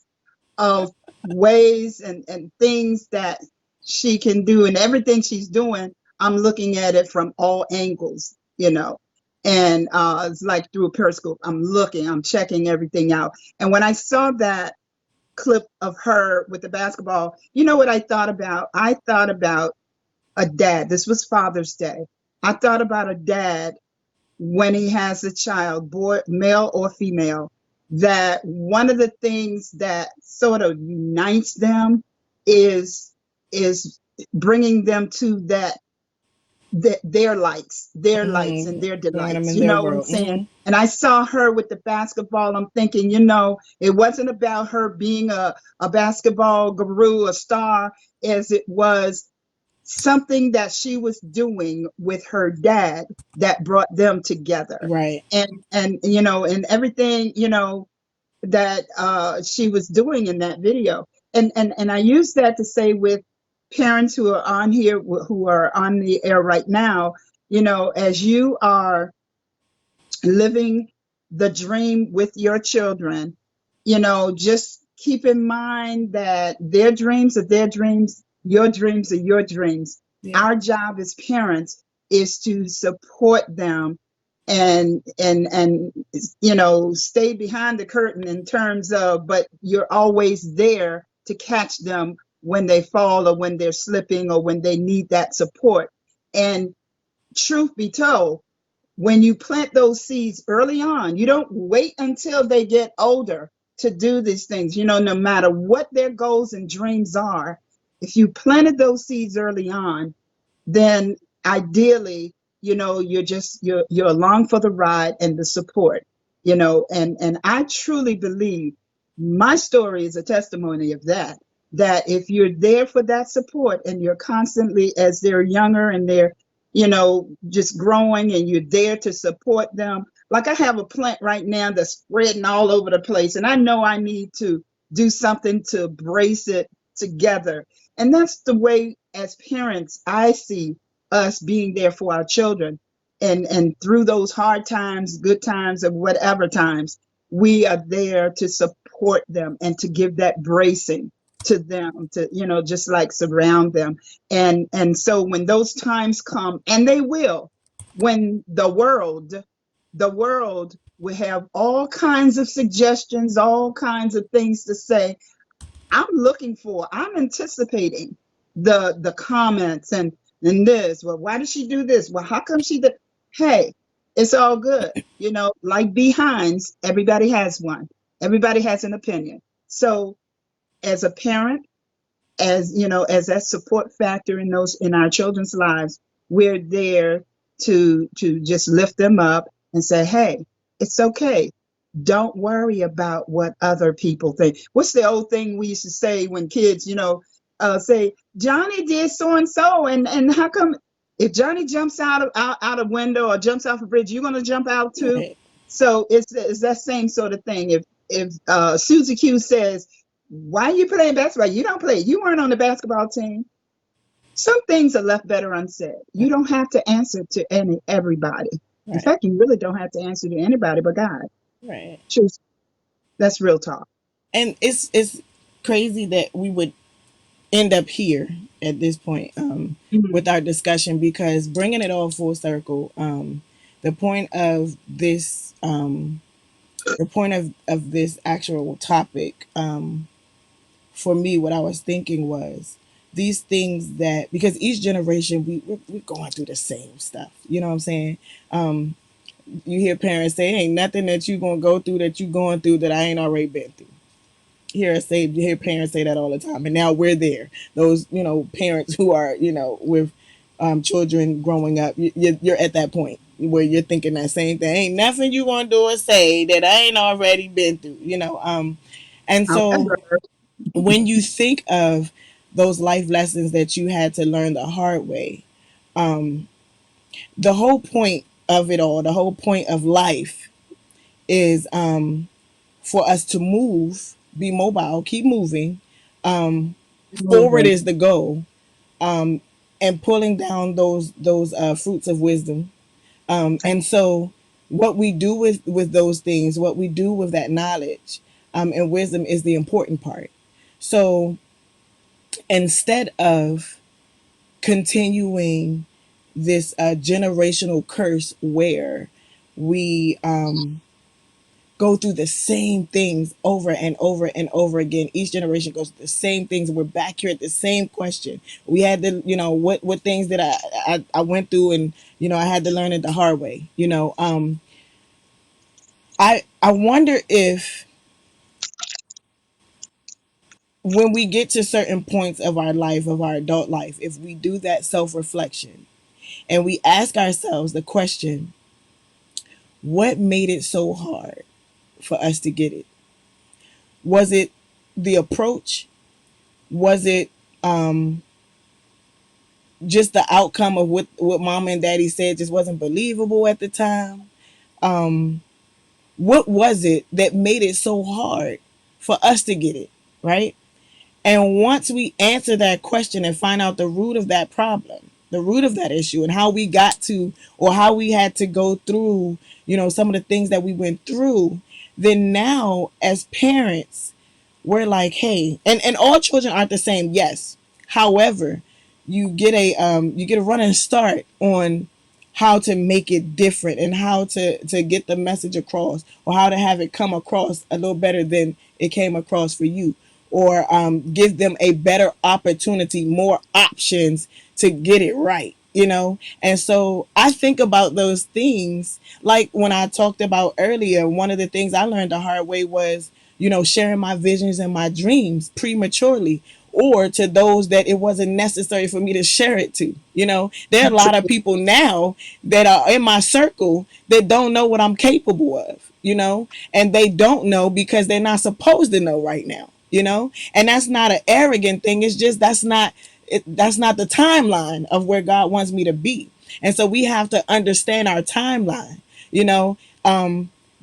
of ways and things that she can do, and everything she's doing, I'm looking at it from all angles, and it's like through a periscope. I'm checking everything out. And when I saw that clip of her with the basketball, you know what I thought about? I thought about a dad. This was Father's Day. I thought about a dad when he has a child, boy, male or female, that one of the things that sort of unites them is is bringing them to their likes, and their Bringing them delights. in You their know what I'm world. saying? And I saw her with the basketball. I'm thinking, it wasn't about her being a basketball guru, a star, as it was something that she was doing with her dad that brought them together. Right. And everything, that she was doing in that video. And I use that to say, with parents who are on here, who are on the air right now, as you are living the dream with your children, just keep in mind that their dreams are their dreams, your dreams are your dreams. Yeah. Our job as parents is to support them, and stay behind the curtain, in terms of, but you're always there to catch them when they fall, or when they're slipping, or when they need that support. And truth be told, when you plant those seeds early on, you don't wait until they get older to do these things. No matter what their goals and dreams are, if you planted those seeds early on, then ideally, you're along for the ride and the support. And I truly believe my story is a testimony of that. That if you're there for that support, and you're constantly, as they're younger and they're, just growing, and you're there to support them. Like, I have a plant right now that's spreading all over the place, and I know I need to do something to brace it together. And that's the way, as parents, I see us being there for our children. And through those hard times, good times, or whatever times, we are there to support them, and to give that bracing to them, to, just like surround them. And so when those times come, and they will, when the world will have all kinds of suggestions, all kinds of things to say, I'm anticipating the comments, and this. Well, why did she do this? Well, how come she did? Hey, it's all good. Like behinds, everybody has one. Everybody has an opinion. So, as a parent, as that support factor in our children's lives, we're there to just lift them up and say, hey, it's okay. Don't worry about what other people think. What's the old thing we used to say when kids, say, Johnny did so and so, and how come, if Johnny jumps out a window, or jumps off a bridge, you're going to jump out too? Right. So it's that same sort of thing. If Susie Q says, why are you playing basketball? You don't play. You weren't on the basketball team. Some things are left better unsaid. You don't have to answer to everybody. In Right. fact, you really don't have to answer to anybody but God. Right. Truth. That's real talk. And it's crazy that we would end up here at this point, Mhm. with our discussion, because bringing it all full circle, the point of this of this actual topic, for me, what I was thinking was these things that, because each generation we're going through the same stuff. You know what I'm saying? You hear parents say, "Ain't nothing that you gonna go through that you going through that I ain't already been through." Hear parents say that all the time, and now we're there. Those parents who are with children growing up, you're at that point where you're thinking that same thing. Ain't nothing you gonna do or say that I ain't already been through. And so However, when you think of those life lessons that you had to learn the hard way, the whole point. of it all, the whole point of life is for us to move, be mobile, keep moving. Um, Forward moving. is the goal, and pulling down those fruits of wisdom. And so, what we do with those things, what we do with that knowledge and wisdom, is the important part. So instead of continuing this generational curse where we go through the same things over and over and over again. Each generation goes through the same things. We're back here at the same question. We had to, what things that I went through, and I had to learn it the hard way. I wonder if when we get to certain points of our life, of our adult life, if we do that self reflection and we ask ourselves the question, what made it so hard for us to get it? Was it the approach? Was it um, just the outcome of what mama and daddy said just wasn't believable at the time? Um, what was it that made it so hard for us to get it? Right? And once we answer that question and find out the root of that problem, the root of that issue, and how we got to, or how we had to go through, some of the things that we went through, then now as parents, we're like, hey, and all children aren't the same, yes. However, you get a running start on how to make it different and how to get the message across, or how to have it come across a little better than it came across for you, or give them a better opportunity, more options to get it right, And so I think about those things, like when I talked about earlier, one of the things I learned the hard way was, sharing my visions and my dreams prematurely, or to those that it wasn't necessary for me to share it to. There are a lot of people now that are in my circle that don't know what I'm capable of, and they don't know because they're not supposed to know right now, and that's not an arrogant thing. It's just that's not the timeline of where God wants me to be. And so we have to understand our timeline, you know.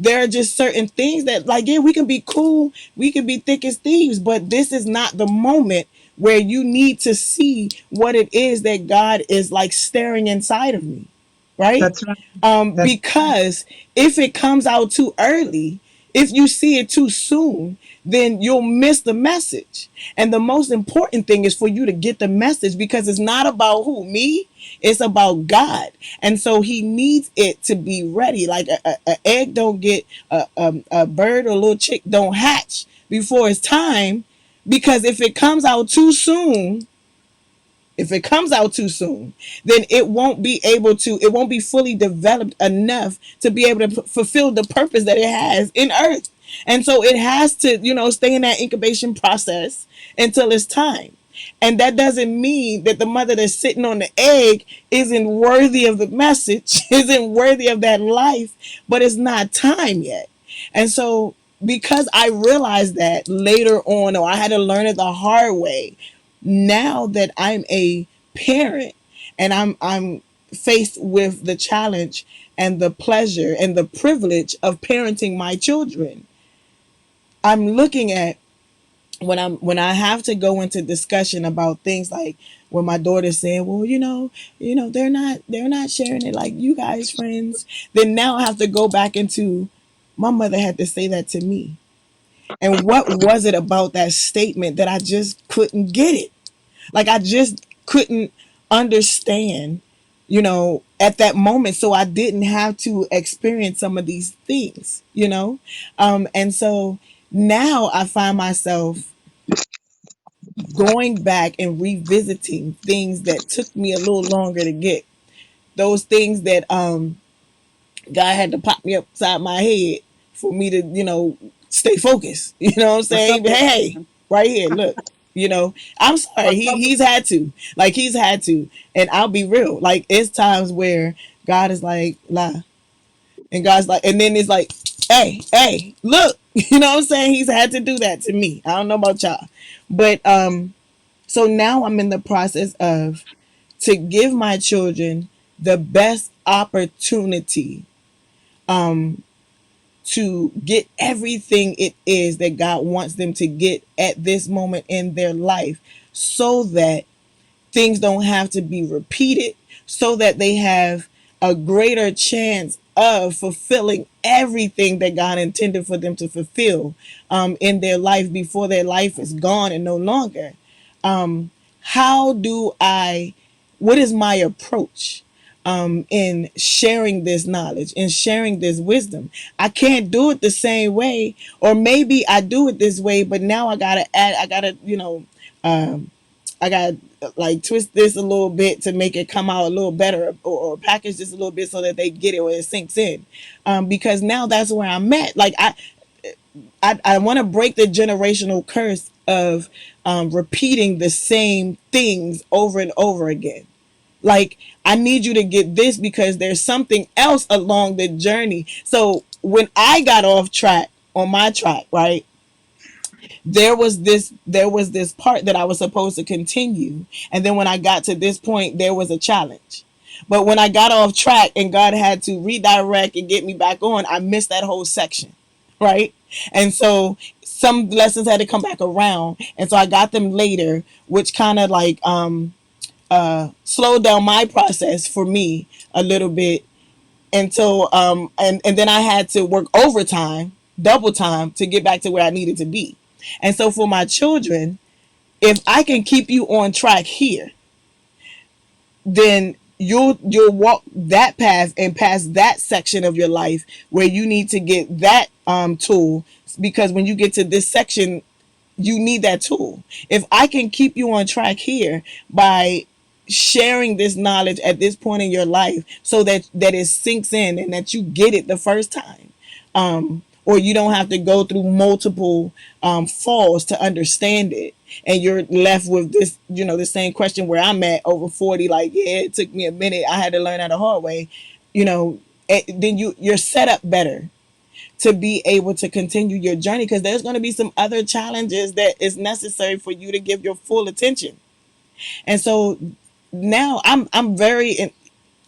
There are just certain things that, like, yeah, we can be cool, we can be thick as thieves, but this is not the moment where you need to see what it is that God is like staring inside of me, right? That's right. That's right. Because if it comes out too early, if you see it too soon, then you'll miss the message. And the most important thing is for you to get the message, because it's not about who, me, it's about God. And so he needs it to be ready. Like a egg don't get, a bird or a little chick don't hatch before it's time, because if it comes out too soon, then it won't be fully developed enough to be able to fulfill the purpose that it has in earth. And so it has to, stay in that incubation process until it's time. And that doesn't mean that the mother that's sitting on the egg isn't worthy of the message, isn't worthy of that life, but it's not time yet. And so, because I realized that later on, or I had to learn it the hard way, now that I'm a parent and I'm faced with the challenge and the pleasure and the privilege of parenting my children, I'm looking at, when I have to go into discussion about things, like when my daughter's saying, well, they're not sharing it like you guys friends, then now I have to go back into, my mother had to say that to me. And what was it about that statement that I just couldn't get it? Like, I just couldn't understand, at that moment. So I didn't have to experience some of these things. And so now I find myself going back and revisiting things that took me a little longer to get. Those things that God had to pop me upside my head for me to, stay focused. You know what I'm What's up, saying? But hey, Abraham? right here, look, I'm sorry. What's He up? he's had to. Like, he's had to. And I'll be real. Like, it's times where God is like, la. And God's like, and then it's like, hey, look. You know what I'm saying? He's had to do that to me. I don't know about y'all. But so now I'm in the process of to give my children the best opportunity um, to get everything it is that God wants them to get at this moment in their life, so that things don't have to be repeated, so that they have a greater chance of fulfilling everything that God intended for them to fulfill in their life before their life is gone and no longer. Um, how do I, what is my approach in sharing this knowledge and sharing this wisdom? I can't do it the same way, or maybe I do it this way, but now I gotta add, I gotta, um, I got to like twist this a little bit to make it come out a little better, or package this a little bit so that they get it or it sinks in. Because now that's where I'm at. Like I want to break the generational curse of repeating the same things over and over again. Like, I need you to get this because there's something else along the journey. So when I got off track on my track, right, there was this part that I was supposed to continue, and then when I got to this point there was a challenge. But when I got off track and God had to redirect and get me back on, I missed that whole section, right? And so some lessons had to come back around, and so I got them later, which kind of like slowed down my process for me a little bit until and then I had to work overtime, double time, to get back to where I needed to be. And so for my children, if I can keep you on track here, then you'll walk that path and pass that section of your life where you need to get that tool, because when you get to this section you need that tool. If I can keep you on track here by sharing this knowledge at this point in your life so that it sinks in and that you get it the first time, or you don't have to go through multiple falls to understand it, and you're left with this, the same question where I'm at over 40, like, yeah, it took me a minute, I had to learn that the hard way, you know then you're set up better to be able to continue your journey, because there's going to be some other challenges that is necessary for you to give your full attention. And so now I'm very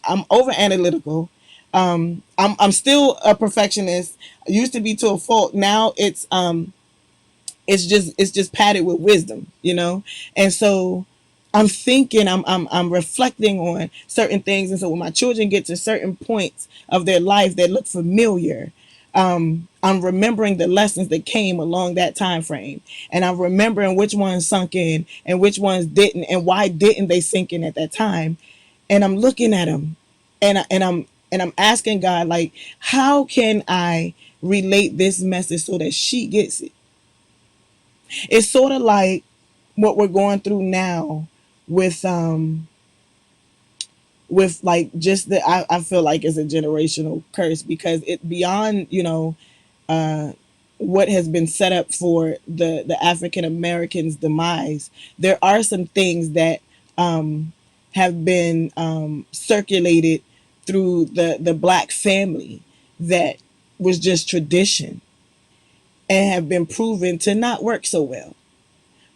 I'm over analytical. I'm still a perfectionist. I used to be to a fault. Now it's just padded with wisdom. And so I'm thinking, I'm reflecting on certain things, and so when my children get to certain points of their life that look familiar, I'm remembering the lessons that came along that time frame, and I'm remembering which ones sunk in and which ones didn't, and why didn't they sink in at that time. And I'm looking at them, and I'm asking God, like, how can I relate this message so that she gets it? It's sort of like what we're going through now with like just I feel like it's a generational curse, because it beyond uh what has been set up for the African Americans demise. There are some things that have been circulated through the black family that was just tradition and have been proven to not work so well,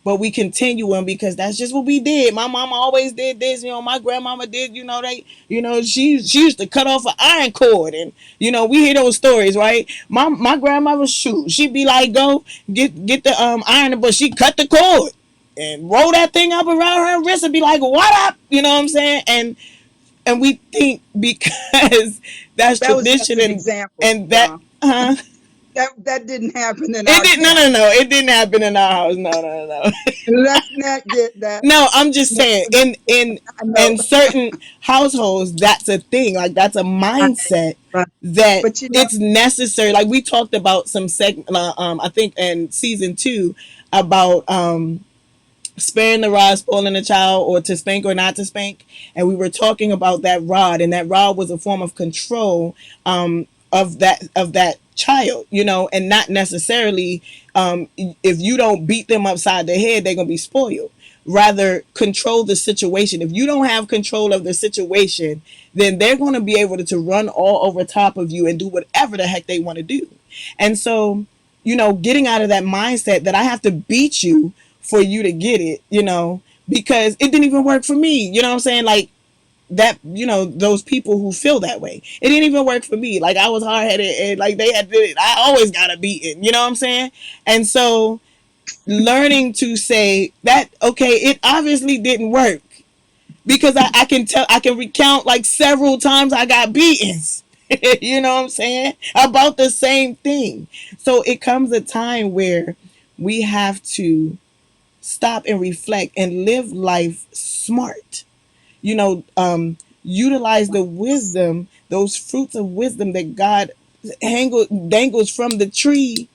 but we continue them because that's just what we did. My mama always did this. My grandmama did. She used to cut off an iron cord, and we hear those stories, right? My grandmother, shoot, she'd be like, go get the iron, but she cut the cord and roll that thing up around her wrist and be like, what up? You know what I'm saying? And we think because that's That was just tradition, an and example, and that y'all. uh That didn't happen in it our did, no, camp. no, no, it didn't happen in our house. No, no, no. Let's not get that. No, I'm just saying, I know, in certain households, that's a thing. Like, that's a I, mindset but that but it's necessary. Like, we talked about some segment, I think in season 2, about sparing the rod, spoiling the child, or to spank or not to spank. And we were talking about that rod, and that rod was a form of control of that child, and not necessarily if you don't beat them upside the head, they're gonna be spoiled. Rather, control the situation. If you don't have control of the situation, then they're going to be able to run all over top of you and do whatever the heck they want to do. And so, getting out of that mindset that I have to beat you for you to get it, because it didn't even work for me. You know what I'm saying? Like, that, those people who feel that way. It didn't even work for me. Like, I was hard-headed, and like they had to, I always got a beating, you know what I'm saying? And so learning to say that, okay, it obviously didn't work, because I can tell, I can recount like several times I got beatings. You know what I'm saying? About the same thing. So it comes a time where we have to stop and reflect and live life smart. Utilize the wisdom, those fruits of wisdom that God dangles from the tree,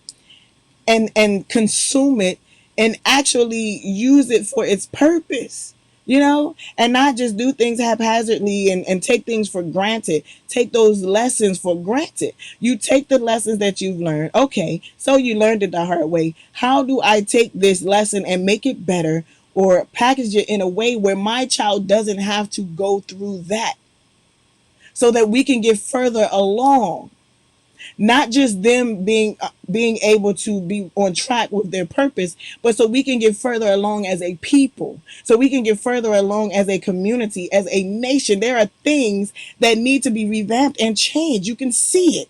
and consume it, and actually use it for its purpose, and not just do things haphazardly, and take things for granted, take those lessons for granted. You take the lessons that you've learned. Okay, so you learned it the hard way. How do I take this lesson and make it better, or package it in a way where my child doesn't have to go through that, so that we can get further along? Not just them being able to be on track with their purpose, but so we can get further along as a people, so we can get further along as a community, as a nation. There are things that need to be revamped and changed. You can see it.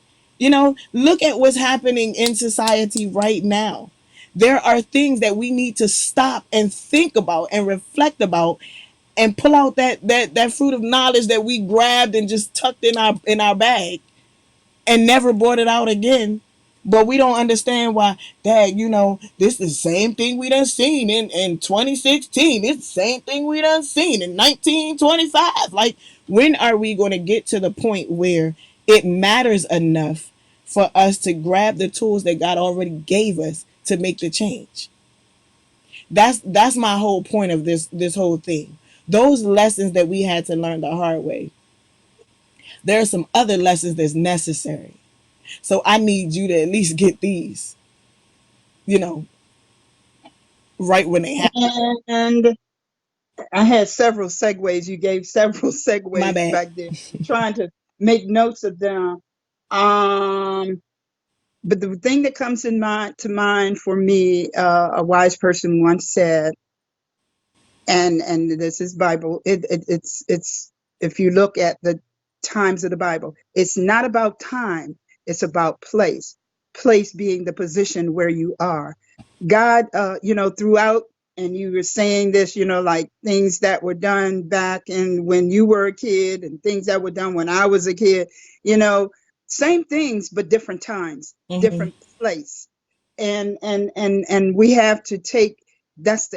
Look at what's happening in society right now. There are things that we need to stop and think about and reflect about, and pull out that fruit of knowledge that we grabbed and just tucked in our bag, and never brought it out again. But we don't understand why, Dad, this is the same thing we done seen in 2016. It's the same thing we done seen in 1925. Like, when are we going to get to the point where it matters enough for us to grab the tools that God already gave us to make the change? That's my whole point of this whole thing. Those lessons that we had to learn the hard way. There are some other lessons that's necessary. So I need you to at least get these, you know, right when they happen. And I had several segues. You gave several My segues bad. back there, trying to make notes of them. Um, but the thing that comes to mind for me, a wise person once said, and this is Bible. It's if you look at the times of the Bible, it's not about time. It's about place. Place being the position where you are. God, throughout, and you were saying this, like things that were done back in when you were a kid, and things that were done when I was a kid. You know, same things but different times, Mm-hmm. different place, and we have to take. That's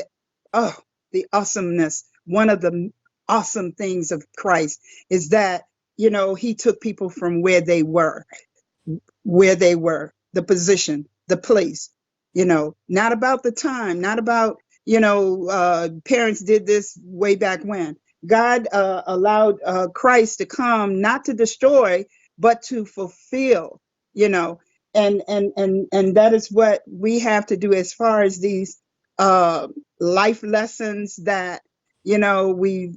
oh the awesomeness. One of the awesome things of Christ is that, he took people from where they were, the position, the place, not about the time, not about, parents did this way back when. God allowed Christ to come not to destroy, but to fulfill, you know, and that is what we have to do as far as these uh, life lessons that we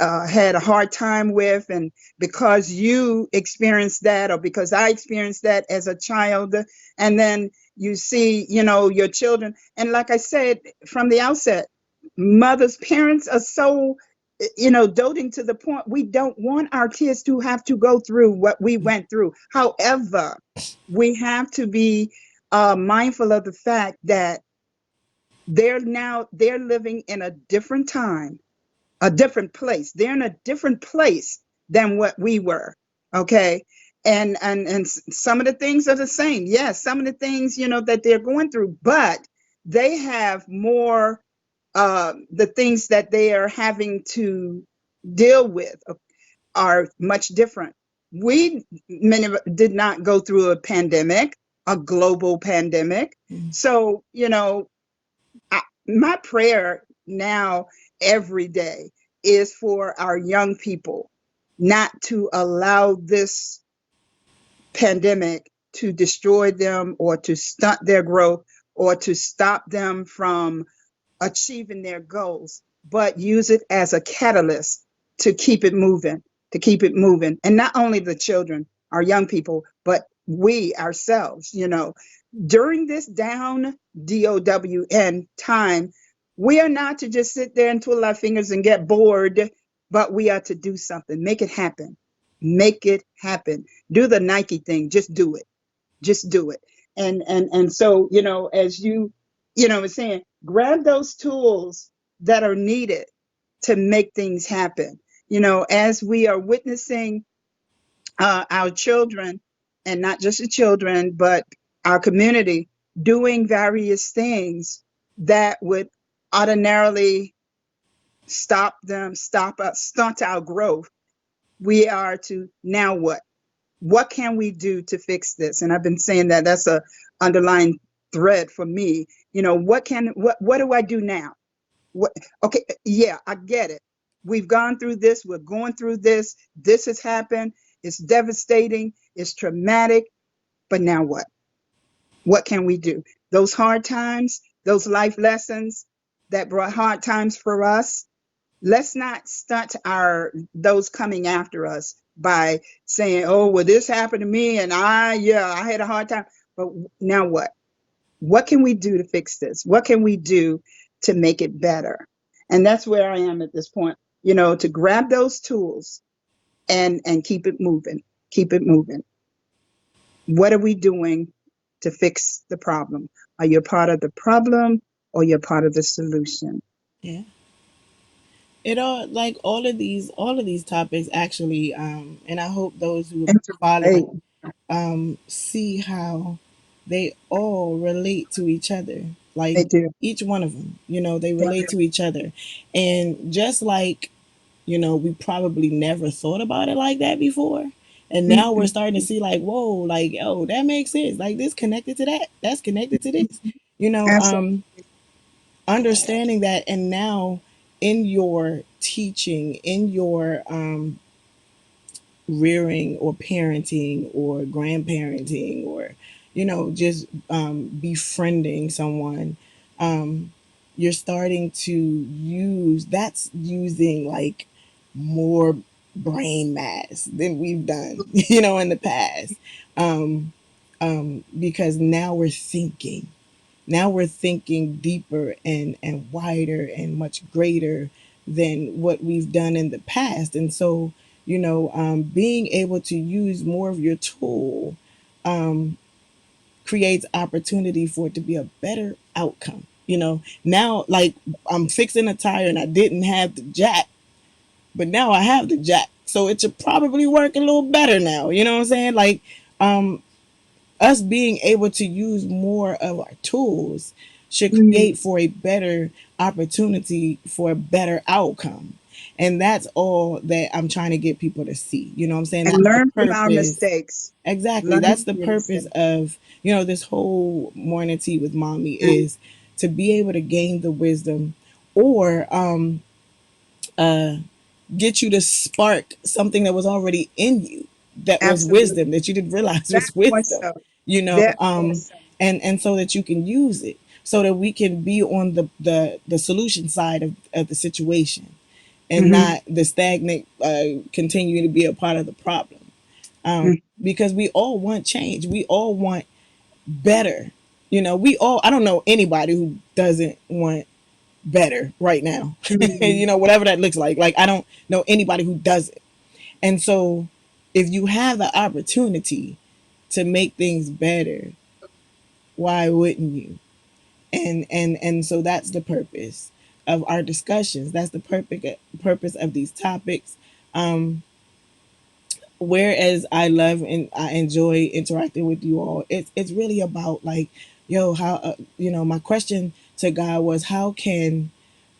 had a hard time with, and because you experienced that, or because I experienced that as a child, and then you see, your children, and like I said from the outset, mothers, parents are so, doting to the point we don't want our kids to have to go through what we went through. However, we have to be mindful of the fact that they're living in a different time, a different place. They're in a different place than what we were. Okay. And some of the things are the same. Yes, some of the things, that they're going through, but they have more, the things that they are having to deal with are much different. We many did not go through a pandemic, a global pandemic. So, my prayer now every day is for our young people not to allow this pandemic to destroy them, or to stunt their growth, or to stop them from achieving their goals, but use it as a catalyst to keep it moving, to keep it moving. And not only the children, our young people, but we ourselves, during this DOWN time, we are not to just sit there and twiddle our fingers and get bored, but we are to do something. Make it happen. Make it happen. Do the Nike thing. Just do it. Just do it. And so, as was saying, grab those tools that are needed to make things happen. As we are witnessing our children, and not just the children, but our community doing various things that would ordinarily stop us, stunt our growth. We are to now what? What can we do to fix this? And I've been saying that that's a underlying thread for me. What do I do now? What? Okay, yeah, I get it. We've gone through this. We're going through this. This has happened. It's devastating. It's traumatic. But now what? What can we do? Those hard times, those life lessons that brought hard times for us, let's not stunt our those coming after us by saying, "Oh, well, this happened to me, and I had a hard time." But now what? What can we do to fix this? What can we do to make it better? And that's where I am at this point. To grab those tools and keep it moving. Keep it moving. What are we doing to fix the problem? Are you part of the problem or you're part of the solution? Yeah. It all like all of these topics actually, and I hope those who Interrelate. follow see how they all relate to each other. Like They do. each one of them, they They relate do. to each other. And just like, we probably never thought about it like that before. And now we're Mhm. starting to see like, whoa, like, oh, that makes sense. Like this connected to that. That's connected to this. You know, Absolutely. um, understanding that, and now in your teaching, in your rearing or parenting or grandparenting, or just befriending someone, um, you're starting to use that's using like more brain mass than we've done in the past, um, because now we're thinking deeper and wider and much greater than what we've done in the past. And so, being able to use more of your tool creates opportunity for it to be a better outcome. Now, like, I'm fixing a tire and I didn't have the jack, but now I have the jack. So it should probably work a little better now. You know what I'm saying? Like, us being able to use more of our tools should Mhm. create for a better opportunity for a better outcome. And that's all that I'm trying to get people to see. You know what I'm saying? And That's the learn from our purpose. mistakes. Exactly. Learn That's from the your purpose mistakes. of, this whole morning tea with mommy Mm. is to be able to gain the wisdom, or get you to spark something that was already in you, that was wisdom, Absolutely. that you didn't realize Very was much wisdom, so. you know, Very much um, so. and so that you can use it, so that we can be on the solution side of the situation, and Hmm. not the stagnant, continue to be a part of the problem. Because we all want change. We all want better. I don't know anybody who doesn't want better right now. Hmm. Whatever that looks like. Like, I don't know anybody who doesn't. And so, if you have the opportunity to make things better, why wouldn't you? And so that's the purpose of our discussions. That's the purpose of these topics. Um, Whereas I love and I enjoy interacting with you all, it's really about like, yo, how my question to God was,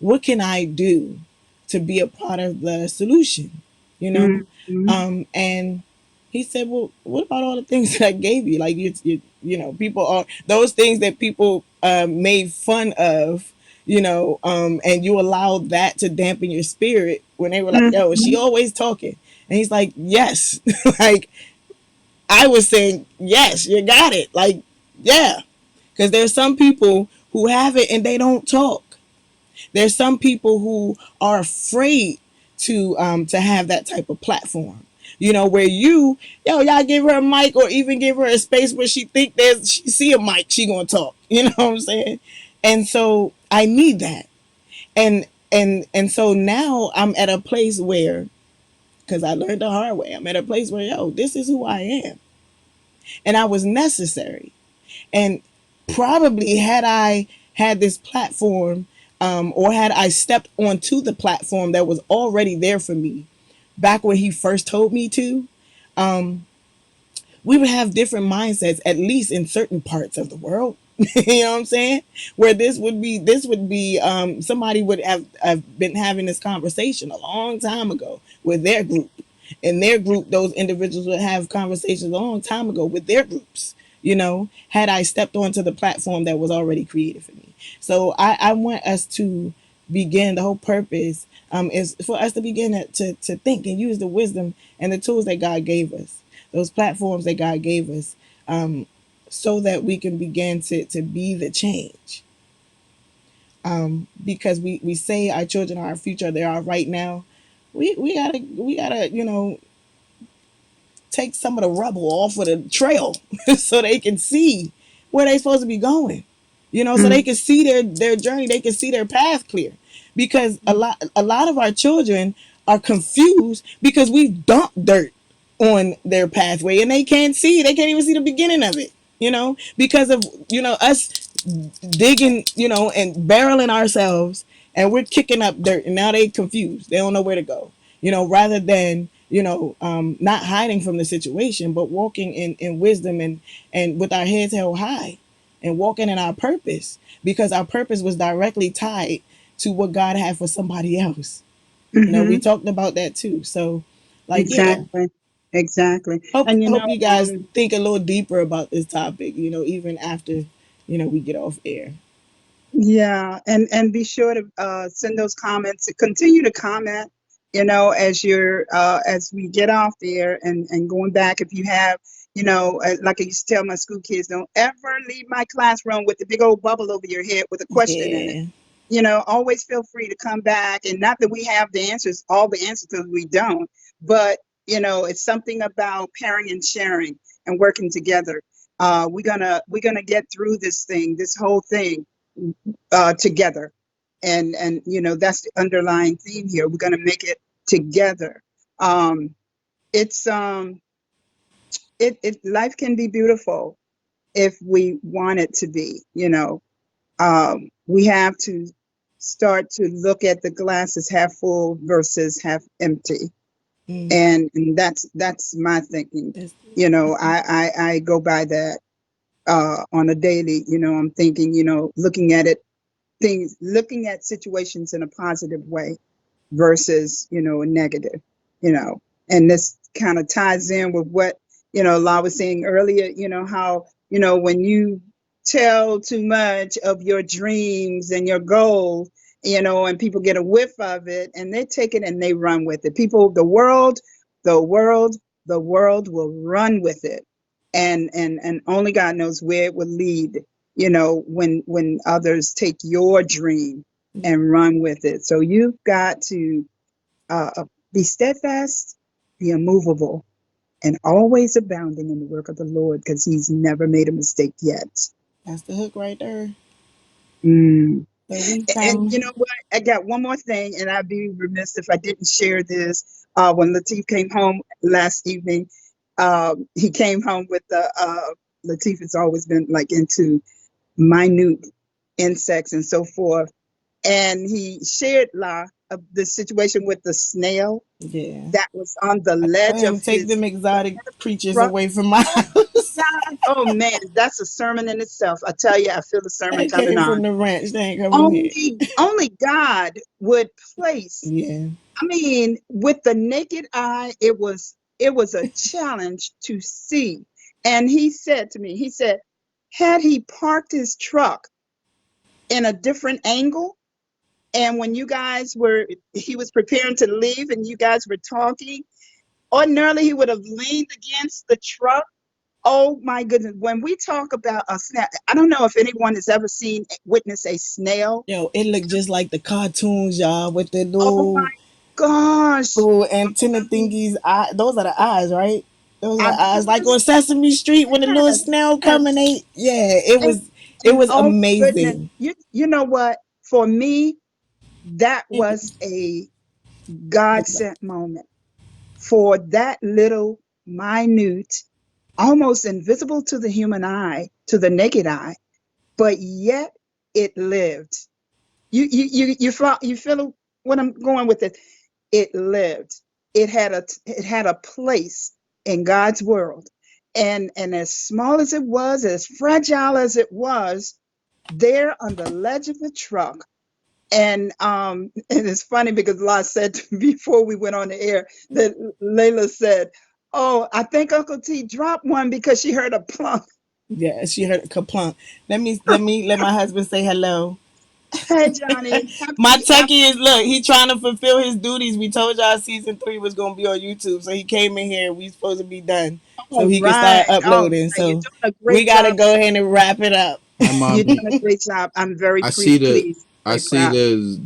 what can I do to be a part of the solution, you know? Hmm. And he said, well, what about all the things that I gave you? Like, people are those things that people made fun of, and you allowed that to dampen your spirit when they were like, yo, is she Hmm. always talking? And he's like, yes. Like, I was saying, yes, you got it. Like, yeah. Because there's some people who have it and they don't talk. There's some people who are afraid to have that type of platform. Where y'all give her a mic, or even give her a space where she see a mic, she gonna talk. You know what I'm saying? And so I need that. And And so now I'm at a place where, because I learned the hard way, I'm at a place where, yo, this is who I am. And I was necessary. And probably had I had this platform, or had I stepped onto the platform that was already there for me back when he first told me to, we would have different mindsets, at least in certain parts of the world. You know what I'm saying? Where this would be somebody would have been having this conversation a long time ago with their group. In their group, those individuals would have conversations a long time ago with their groups, had I stepped onto the platform that was already created for me. So I want us to begin, the whole purpose is for us to begin to think and use the wisdom and the tools that God gave us, those platforms that God gave us, so that we can begin to be the change. Because we say our children are our future, they are right now. We gotta take some of the rubble off of the trail so they can see where they're supposed to be going. So they Mm, can see their journey, they can see their path clear. Because a lot of our children are confused because we've dumped dirt on their pathway and they can't even see the beginning of it. Because of us digging, and barreling ourselves, and we're kicking up dirt, and now they confused. They don't know where to go. Rather than not hiding from the situation, but walking in wisdom, and with our heads held high, and walking in our purpose, because our purpose was directly tied to what God had for somebody else. We hmm. talked about that too. So, like, yeah, Exactly. Exactly. hope And hope you guys think a little deeper about this topic. Even after we get off air. yeah, and be sure to send those comments. Continue to comment, as as we get off there and going back. If you have, like I used to tell my school kids, don't ever leave my classroom with the big old bubble over your head with a question in it. Yeah. Always feel free to come back. And not that we have the answers, all the answers, because we don't, but it's something about pairing and sharing and working together. We're gonna get through this whole thing together. And that's the underlying theme here. We're gonna make it together. Um, it's it life can be beautiful if we want it to be. We have to start to look at the glass as half full versus half empty. Mm, And that's my thinking. that's I go by that on a daily. I'm thinking, looking at it, things, looking at situations in a positive way versus, a negative, you know. And this kind of ties in with what, La was saying earlier, how, when you tell too much of your dreams and your goals, and people get a whiff of it and they take it and they run with it. People, the world, the world will run with it. And only God knows where it will lead, when others take your dream and run with it. So you've got to be steadfast, be immovable, and always abounding in the work of the Lord, because He's never made a mistake yet. that's the hook right there. Mm. So we And you come. know what? I got one more thing, and I'd be remiss if I didn't share this. When Latif came home last evening, he came home with the Latif has always been like into minute insects and so forth, and he shared the situation with the snail Yeah. that was on the Tell ledge of him take his them exotic creatures truck. away from my Oh house. God! Oh man, that's a sermon in itself. I tell you, I feel the sermon They coming came on. from the ranch. They ain't coming here. Only God would place. Yeah. I mean, with the naked eye, it was a challenge to see. And he said to me, he said, had he parked his truck in a different angle, and when he was preparing to leave, and you guys were talking, ordinarily he would have leaned against the truck. Oh my goodness. When we talk about a snail, I don't know if anyone has ever witnessed a snail. Yo, it looked just like the cartoons, y'all, with the Oh my little gosh. little I antenna mean, thingies. Those are the eyes, right? Those are I the eyes, like guess, on Sesame Street when the little yes, snail yes. come and they. Yeah, it And, was. It and was oh my goodness. amazing. You know what? For me, That was a God sent moment for that little minute, almost invisible to the human eye, to the naked eye, but yet it lived. You feel what I'm going with it. It lived. It had a place in God's world, and as small as it was, as fragile as it was, there on the ledge of the truck. And it's funny because La said before we went on the air that Layla said, "Oh, I think Uncle T dropped one because she heard a plunk." Yeah, she heard a kaplunk. Let my husband say hello. Hey, Johnny, My happy. techie is look. He trying to fulfill his duties. We told y'all season 3 was gonna be on YouTube, so he came in here. We supposed to be done, so All he can right, start all uploading. right. You're So doing a we great gotta job. go ahead and wrap it up. Hi, You're mommy. doing a great job. I'm very I see the pleased, I very see proud.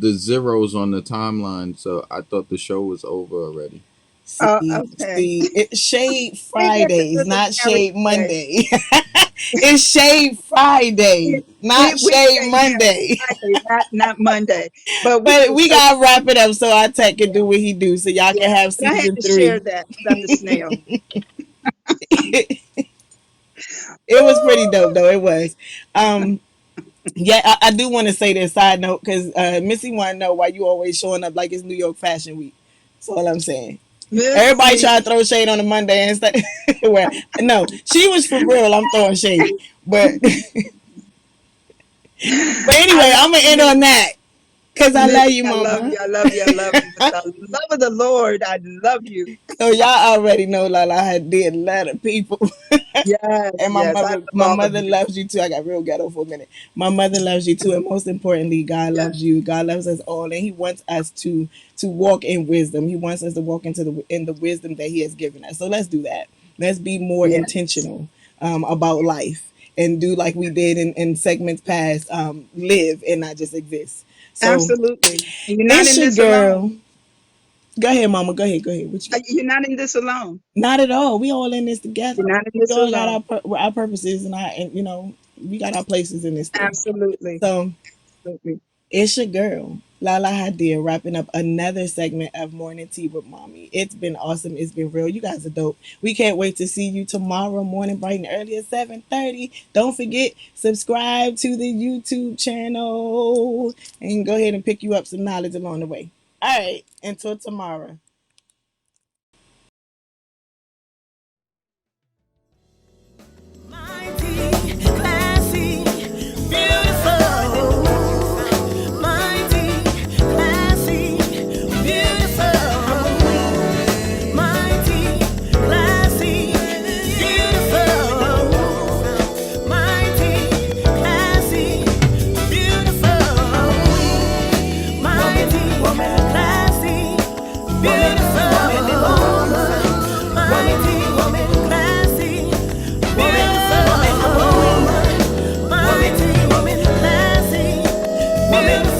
the zeros on the timeline, so I thought the show was over already. See, Okay. see, it's Shade We get to Fridays, really not carry Shade today. Monday. It's Shade Friday, not We Shade say yeah, Monday. Friday, not Monday. But we But are we so gotta wrap it up so our tech can do what he do, so y'all yeah. can have But I had season to share three. that about the snail. It was pretty dope though. It was. Um, yeah, I do want to say this side note because Missy want to know why you always showing up like it's New York Fashion Week. That's all I'm saying. Everybody Missy, try to throw shade on a Monday and stuff. Well, no, she was for real. I'm throwing shade, but I anyway, love I'm gonna you, end on Missy. that because I love Missy, you, I love Mama. you. I love you. I love you. With the love of the Lord, I love you. So y'all already know Lala had did a lot of people. Yes, And yes. I love my all of mother you. loves you too. I got real ghetto for a minute. My mother loves you too, and most importantly, God Yes, loves you. God loves us all, and He wants us to walk in wisdom. He wants us to walk into the wisdom that He has given us. So let's do that. Let's be more yes. intentional about life and do like we did in segments past. Live and not just exist. So Absolutely. And you're not it's in your this alone. girl. Go ahead, Mama. Go ahead. Go ahead. What you got? You're not in this alone. Not at all. We all in this You're together. not in We this all got alone. our purposes and we got our places in this thing. Absolutely. So Absolutely. it's your girl, Lahla-Hadiya, wrapping up another segment of Morning Tea with Mommy. It's been awesome. It's been real. You guys are dope. We can't wait to see you tomorrow morning, bright and early at 7:30. Don't forget, subscribe to the YouTube channel and go ahead and pick you up some knowledge along the way. All right. Until tomorrow. Mighty, classy, beautiful. Mighty, classy, beautiful. Mighty, classy, beautiful. Mighty, classy, beautiful. Mighty, classy, beautiful. Mighty, classy, beautiful. Mighty, classy, beautiful.